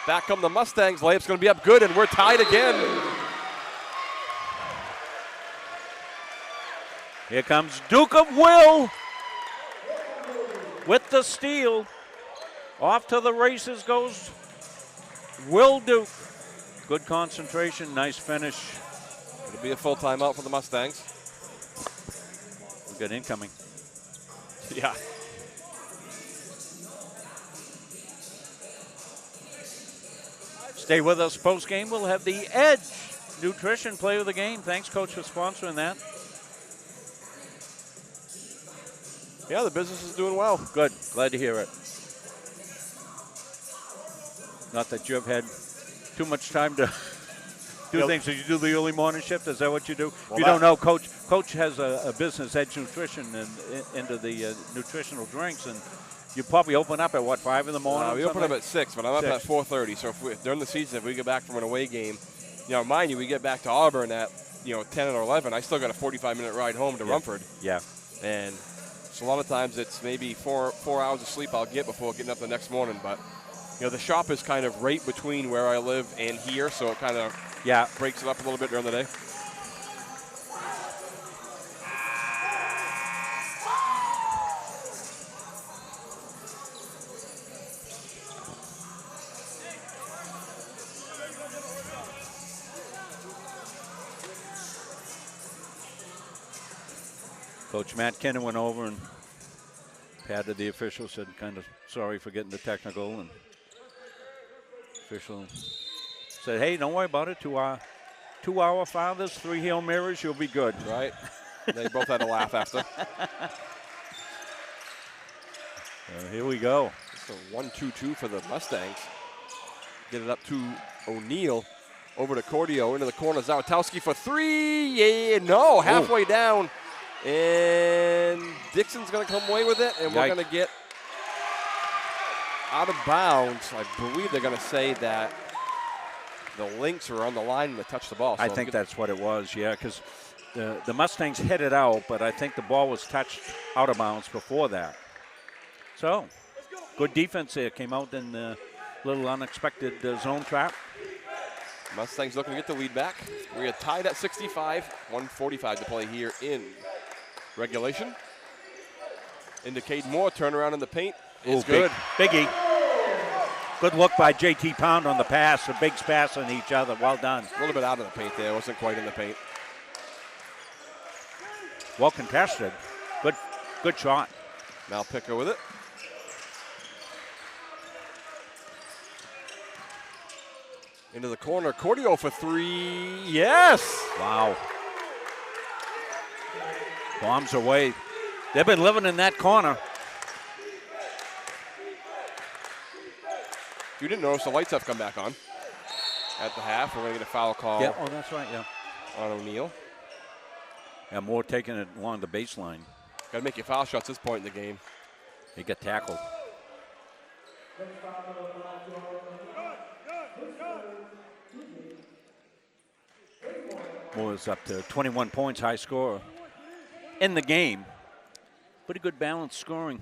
Back come the Mustangs. Layup's going to be up good, and we're tied again. Here comes Duke of Will with the steal. Off to the races goes Will Duke. Good concentration, nice finish. It'll be a full timeout for the Mustangs. Good incoming. Yeah. Stay with us post game. We'll have the Edge Nutrition Play of the Game. Thanks, Coach, for sponsoring that. Yeah, the business is doing well. Good. Glad to hear it. Not that you've had too much time to do things. So you do the early morning shift? Is that what you do? Well, if you don't know, Coach has a business, Edge Nutrition, and into the nutritional drinks. And you probably open up at, what, 5 in the morning? We open up at 6, but I'm up 6. at 4:30. So if during the season, if we get back from an away game, you know, mind you, we get back to Auburn at, 10 or 11. I still got a 45-minute ride home to Rumford. Yeah. And so a lot of times it's maybe 4 hours of sleep I'll get before getting up the next morning. But, the shop is kind of right between where I live and here, so it kind of breaks it up a little bit during the day. Coach Matt Kinnon went over and patted the official, said kind of sorry for getting the technical, and official said, hey, don't worry about it. 2 hour fathers, 3 Hail Marys, you'll be good. Right. They both had a laugh after. Here we go. It's a 1-2-2 for the Mustangs. Get it up to O'Neal. Over to Cordio, into the corner. Zawitowski for three. Yeah, no, halfway down. And Dixon's going to come away with it, and we're going to get out of bounds. I believe they're going to say that the Lynx are on the line to touch the ball. So I think that's what it was, yeah, because the Mustangs hit it out, but I think the ball was touched out of bounds before that. So, good defense there. Came out in a little unexpected zone trap. Mustangs looking to get the lead back. We are tied at 65, 1:45 to play here in regulation. Into Cade Moore, turnaround in the paint. It's good. Biggie. Good look by J.T. Pound on the pass. The bigs pass on each other. Well done. A little bit out of the paint there. Wasn't quite in the paint. Well contested. Good shot. Malpica with it. Into the corner. Cordio for three. Yes. Wow. Bombs away. They've been living in that corner. You didn't notice the lights have come back on at the half. We're going to get a foul call. Yeah, oh, that's right, yeah. On O'Neal. Yeah, Moore taking it along the baseline. Got to make your foul shots this point in the game. He got tackled. Moore's up to 21 points, high scorer in the game. Pretty good balanced scoring.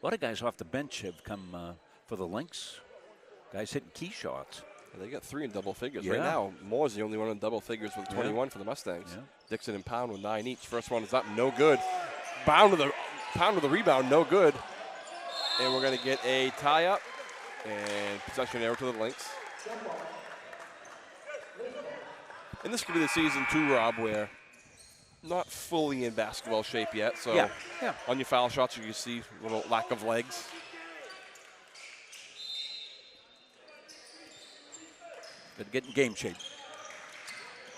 A lot of guys off the bench have come for the Lynx. Guys hitting key shots. Yeah, they got three in double figures. Right now, Moore's the only one in double figures with 21 for the Mustangs. Yeah. Dixon and Pound with 9 each. First one is up, no good. Pound with the rebound, no good. And we're going to get a tie-up and possession error to the Lynx. And this could be the season too, Rob, where not fully in basketball shape yet. So on your foul shots, you can see a little lack of legs. Good, get in game shape.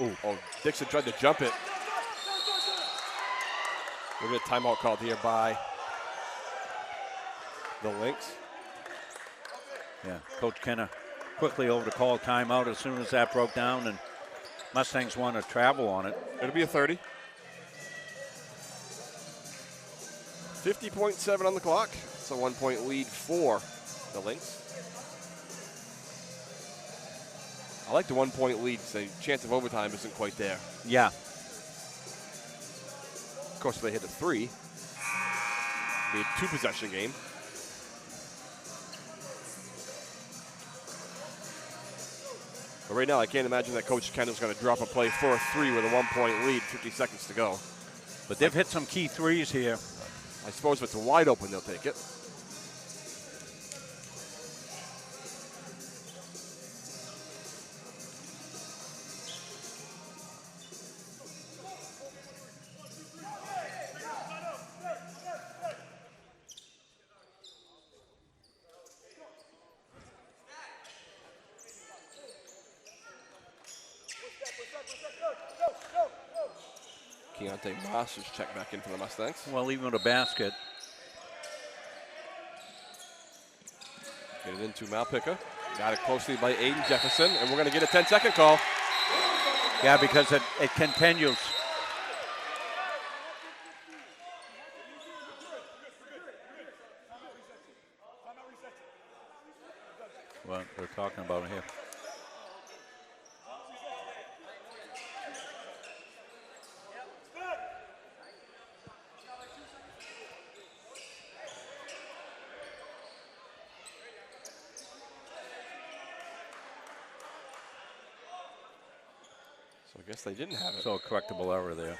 Ooh, Dixon tried to jump it. We'll get a timeout called here by the Lynx. Yeah, Coach Kenner quickly over to call timeout as soon as that broke down, and Mustangs want to travel on it. It'll be a 30. 50.7 on the clock. It's a 1-point lead for the Lynx. I like the 1-point lead. The chance of overtime isn't quite there. Yeah. Of course, if they hit a three, it'd be a two-possession game. But right now, I can't imagine that Coach Kendall's going to drop a play for a three with a 1-point lead, 50 seconds to go. But they've hit some key threes here. I suppose if it's wide open, they'll take it. Keontae Moss has checked back in for the Mustangs. Well, even with a basket. Get it into Malpica. Got it closely by Aiden Jefferson, and we're going to get a 10-second call. Yeah, because it continues. What we're talking about here. I guess they didn't have it. So a correctable error there.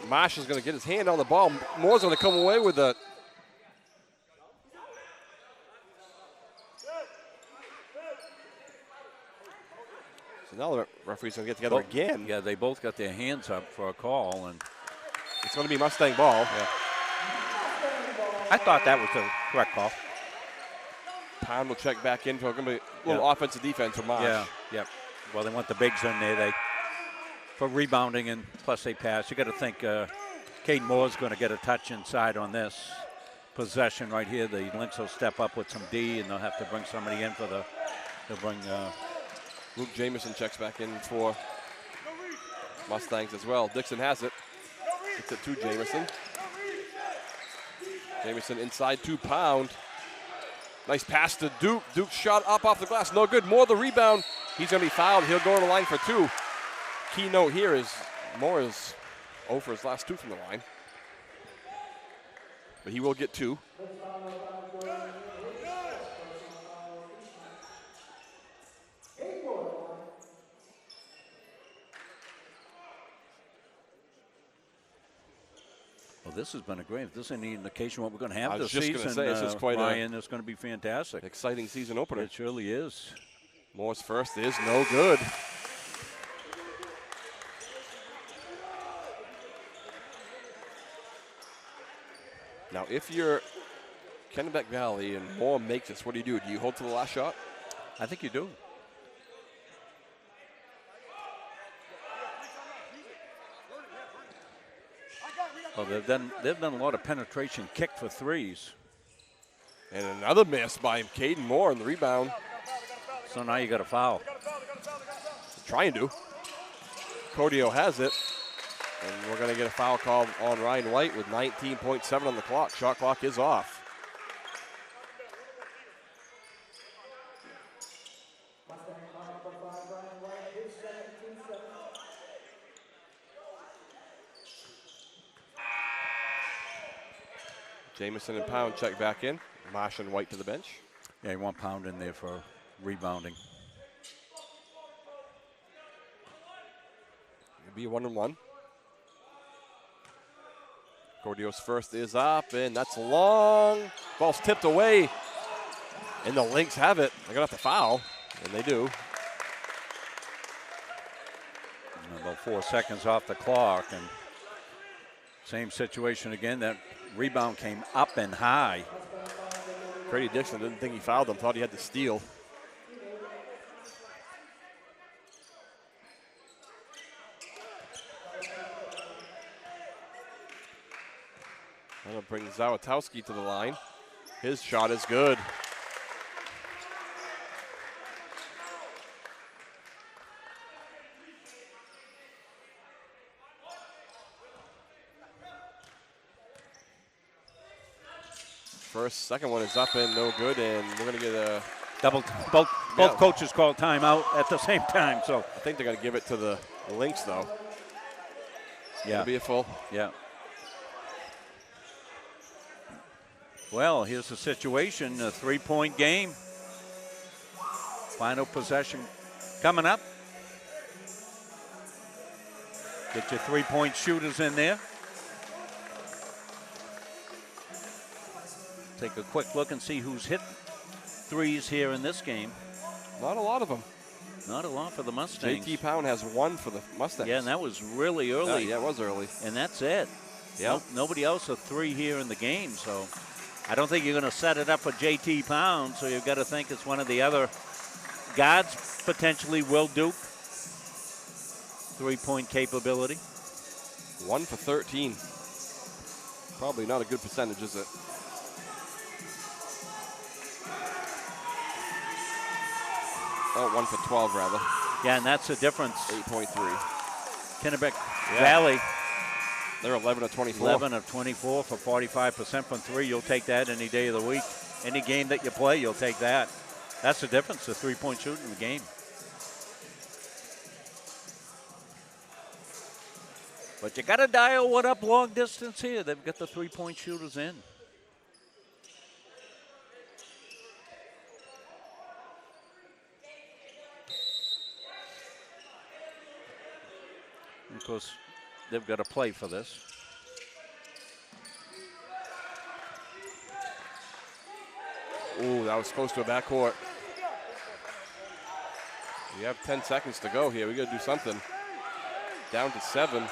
Marshall's going to get his hand on the ball. Moore's going to come away with a. So now the referee's going to get together again. Yeah, they both got their hands up for a call, and it's going to be Mustang ball. Yeah. I thought that was the correct call. Pound will check back in for going to be a little offensive defense for Marsh. Yeah, yep. Well, they want the bigs in there for rebounding, and plus they pass. You got to think Caden Moore's going to get a touch inside on this possession right here. The Lynx will step up with some D, and they'll have to bring somebody in for they'll bring Luke Jamison checks back in for Mustangs as well. Dixon has it. Gets it to Jamison. Jamison inside 2 Pound. Nice pass to Duke. Duke shot up off the glass. No good. Moore the rebound. He's going to be fouled. He'll go on the line for 2. Key note here is Moore is 0 for his last 2 from the line. But he will get 2. Well, this has been a great. If this is any indication what we're going to have I was this just season, gonna say, this is quite Ryan, it's going to be fantastic. Exciting season opener. It surely is. Moore's first is no good. Now, if you're Kennebec Valley and Moore makes this, what do? Do you hold to the last shot? I think you do. Well, they've done a lot of penetration kick for threes. And another miss by Caden Moore on the rebound. So now you got a foul. Trying to. Cordio has it. And we're going to get a foul called on Ryan White with 19.7 on the clock. Shot clock is off. Jamison and Pound check back in. Marsh and White to the bench. Yeah, you want Pound in there for rebounding. It'll be a 1-on-1. Cordio's first is up, and that's long. Ball's tipped away, and the Lynx have it. They're going to have to foul, and they do. And about 4 seconds off the clock, and same situation again. That rebound came up and high. Grady Dixon didn't think he fouled him, thought he had to steal. That'll bring Zawatowski to the line. His shot is good. Second one is up and no good, and we're going to get a double. Both coaches call timeout at the same time. So I think they're going to give it to the Lynx, though. Yeah, it'll be a full. Yeah. Well, here's the situation: a 3-point game. Final possession coming up. Get your 3-point shooters in there. Take a quick look and see who's hit threes here in this game. Not a lot of them. Not a lot for the Mustangs. JT Pound has 1 for the Mustangs. Yeah, and that was really early. Yeah, it was early. And that's it. Yeah. Nobody else a 3 here in the game, so I don't think you're going to set it up for JT Pound, so you've got to think it's one of the other guards, potentially Will Duke. 3-point capability. 1 for 13. Probably not a good percentage, is it? Oh, 1 for 12, rather. Yeah, and that's the difference. 8.3. Kennebec Valley. They're 11 of 24. 11 of 24 for 45% from 3. You'll take that any day of the week. Any game that you play, you'll take that. That's the difference, the 3-point shooting in the game. But you got to dial one up long distance here. They've got the 3-point shooters in. Of course, they've got to play for this. Ooh, that was close to a backcourt. We have 10 seconds to go here. We got to do something. Down to 7.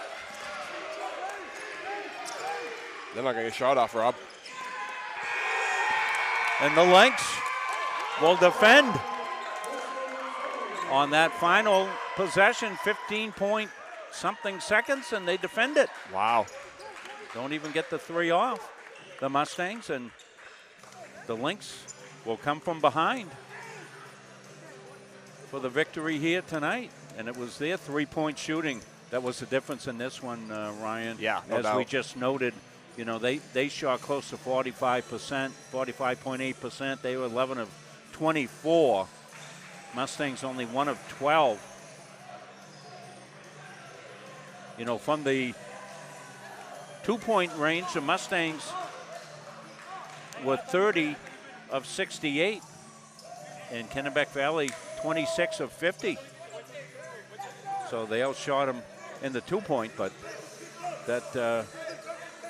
They're not going to get a shot off, Rob. And the Lynx will defend on that final possession, 15-point-something seconds, and they defend it. Wow. Don't even get the 3 off, the Mustangs, and the Lynx will come from behind. for the victory here tonight. And it was their three-point shooting that was the difference in this one, Ryan. Yeah, no As doubt. we just noted, you know, they shot close to 45%, 45.8%. They were 11 of 24. Mustangs only 1 of 12. You know, from the two-point range, the Mustangs were 30 of 68. And Kennebec Valley 26 of 50. So they outshot them in the two-point, but that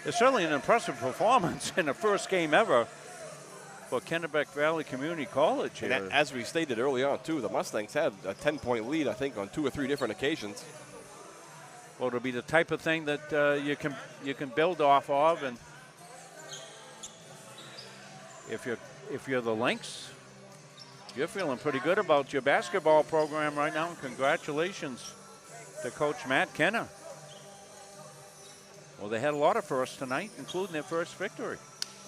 is certainly an impressive performance in the first game ever for Kennebec Valley Community College here. And as we stated early on, too, the Mustangs had a 10-point lead, I think, on 2 or 3 different occasions. Well, it'll be the type of thing that you can build off of, and if you're the Lynx, you're feeling pretty good about your basketball program right now. Congratulations to Coach Matt Kenner. Well, they had a lot of firsts tonight, including their first victory.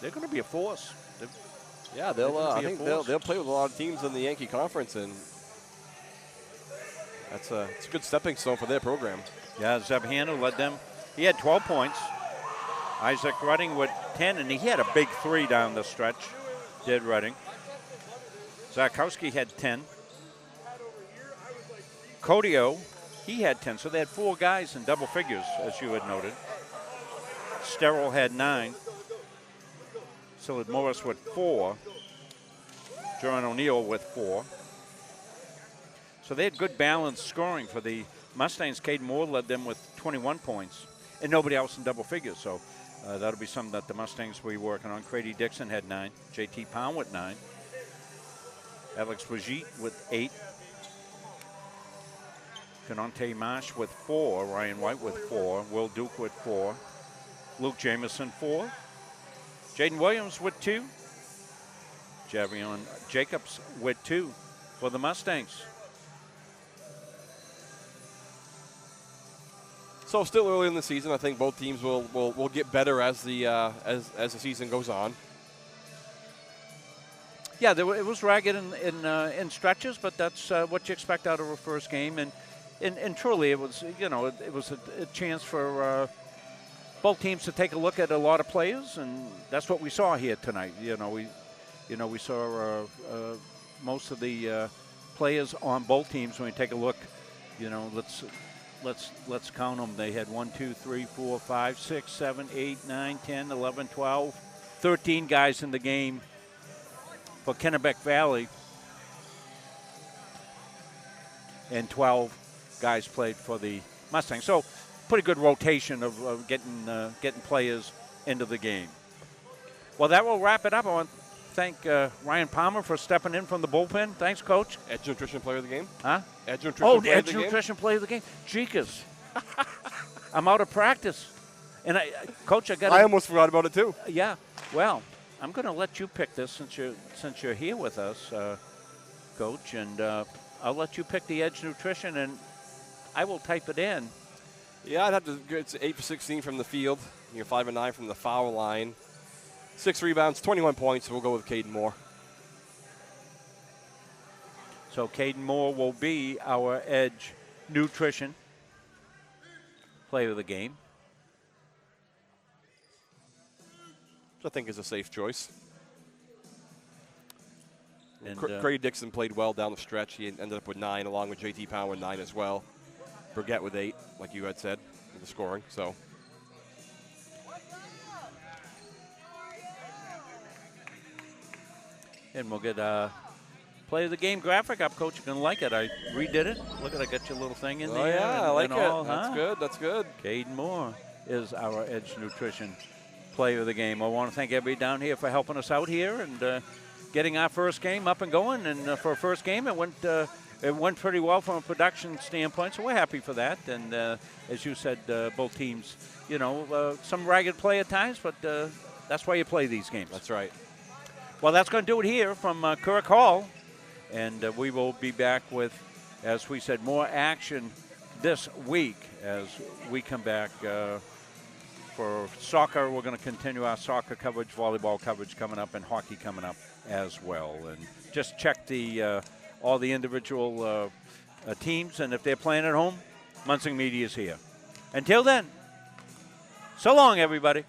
They're going to be a force. Yeah, I think they'll play with a lot of teams in the Yankee Conference, and it's a good stepping stone for their program. Yeah, Zeb Hanna led them. He had 12 points. Isaac Redding with 10, and he had a big 3 down the stretch, did Redding. Zakowski had 10. Codio, he had 10. So they had 4 guys in double figures, as you had noted. Sterrell had 9. So had Morris with 4. John O'Neill with 4. So they had good balanced scoring for the Mustangs. Caden Moore led them with 21 points. And nobody else in double figures. So that'll be something that the Mustangs will be working on. Grady Dixon had 9. J.T. Pound with 9. Alex Brigitte with 8. Canonte Marsh with 4. Ryan White with 4. Will Duke with 4. Luke Jameson 4. Jaden Williams with 2. Javion Jacobs with 2 for the Mustangs. So still early in the season. I think both teams will get better as the season goes on. Yeah, it was ragged in stretches, but that's what you expect out of a first game. And truly, it was it was a chance for both teams to take a look at a lot of players, and that's what we saw here tonight. We saw most of the players on both teams. When we take a look, let's count them. They had 1, 2, 3, 4, 5, 6, 7, 8, 9, 10, 11, 12, 13 guys in the game for Kennebec Valley, and 12 guys played for the Mustangs. So pretty good rotation of getting players into the game. Well, that will wrap it up. I want to thank Ryan Palmer for stepping in from the bullpen. Thanks, Coach. Edge Nutrition Player of the Game? Huh? Edge Nutrition Player of the Game? Nutrition Player of the Game. Jeekers. I'm out of practice. And Coach, I almost forgot about it, too. Yeah. Well, I'm going to let you pick this since you're here with us, Coach, and I'll let you pick the Edge Nutrition, and I will type it in. Yeah, I'd have to go. It's 8 for 16 from the field. You're 5 and 9 from the foul line. 6 rebounds, 21 points. We'll go with Caden Moore. So Caden Moore will be our Edge Nutrition Player of the Game. Which I think is a safe choice. And Craig Dixon played well down the stretch. He ended up with 9, along with J.T. Pound with 9 as well. Burgett with 8, like you had said, in the scoring. So. And we'll get Play of the Game graphic up, Coach. You're going to like it. I redid it. Look at I got your little thing in there. Oh, yeah, I like it. All, that's good. That's good. Caden Moore is our Edge Nutrition Player of the Game. I want to thank everybody down here for helping us out here and getting our first game up and going. And for a first game, it went pretty well from a production standpoint, so we're happy for that. And as you said, both teams, some ragged play at times, but that's why you play these games. That's right. Well, that's going to do it here from Kirk Hall. And we will be back with, as we said, more action this week as we come back for soccer. We're going to continue our soccer coverage, volleyball coverage coming up, and hockey coming up as well. And just check all the individual teams. And if they're playing at home, Munson Media is here. Until then, so long, everybody.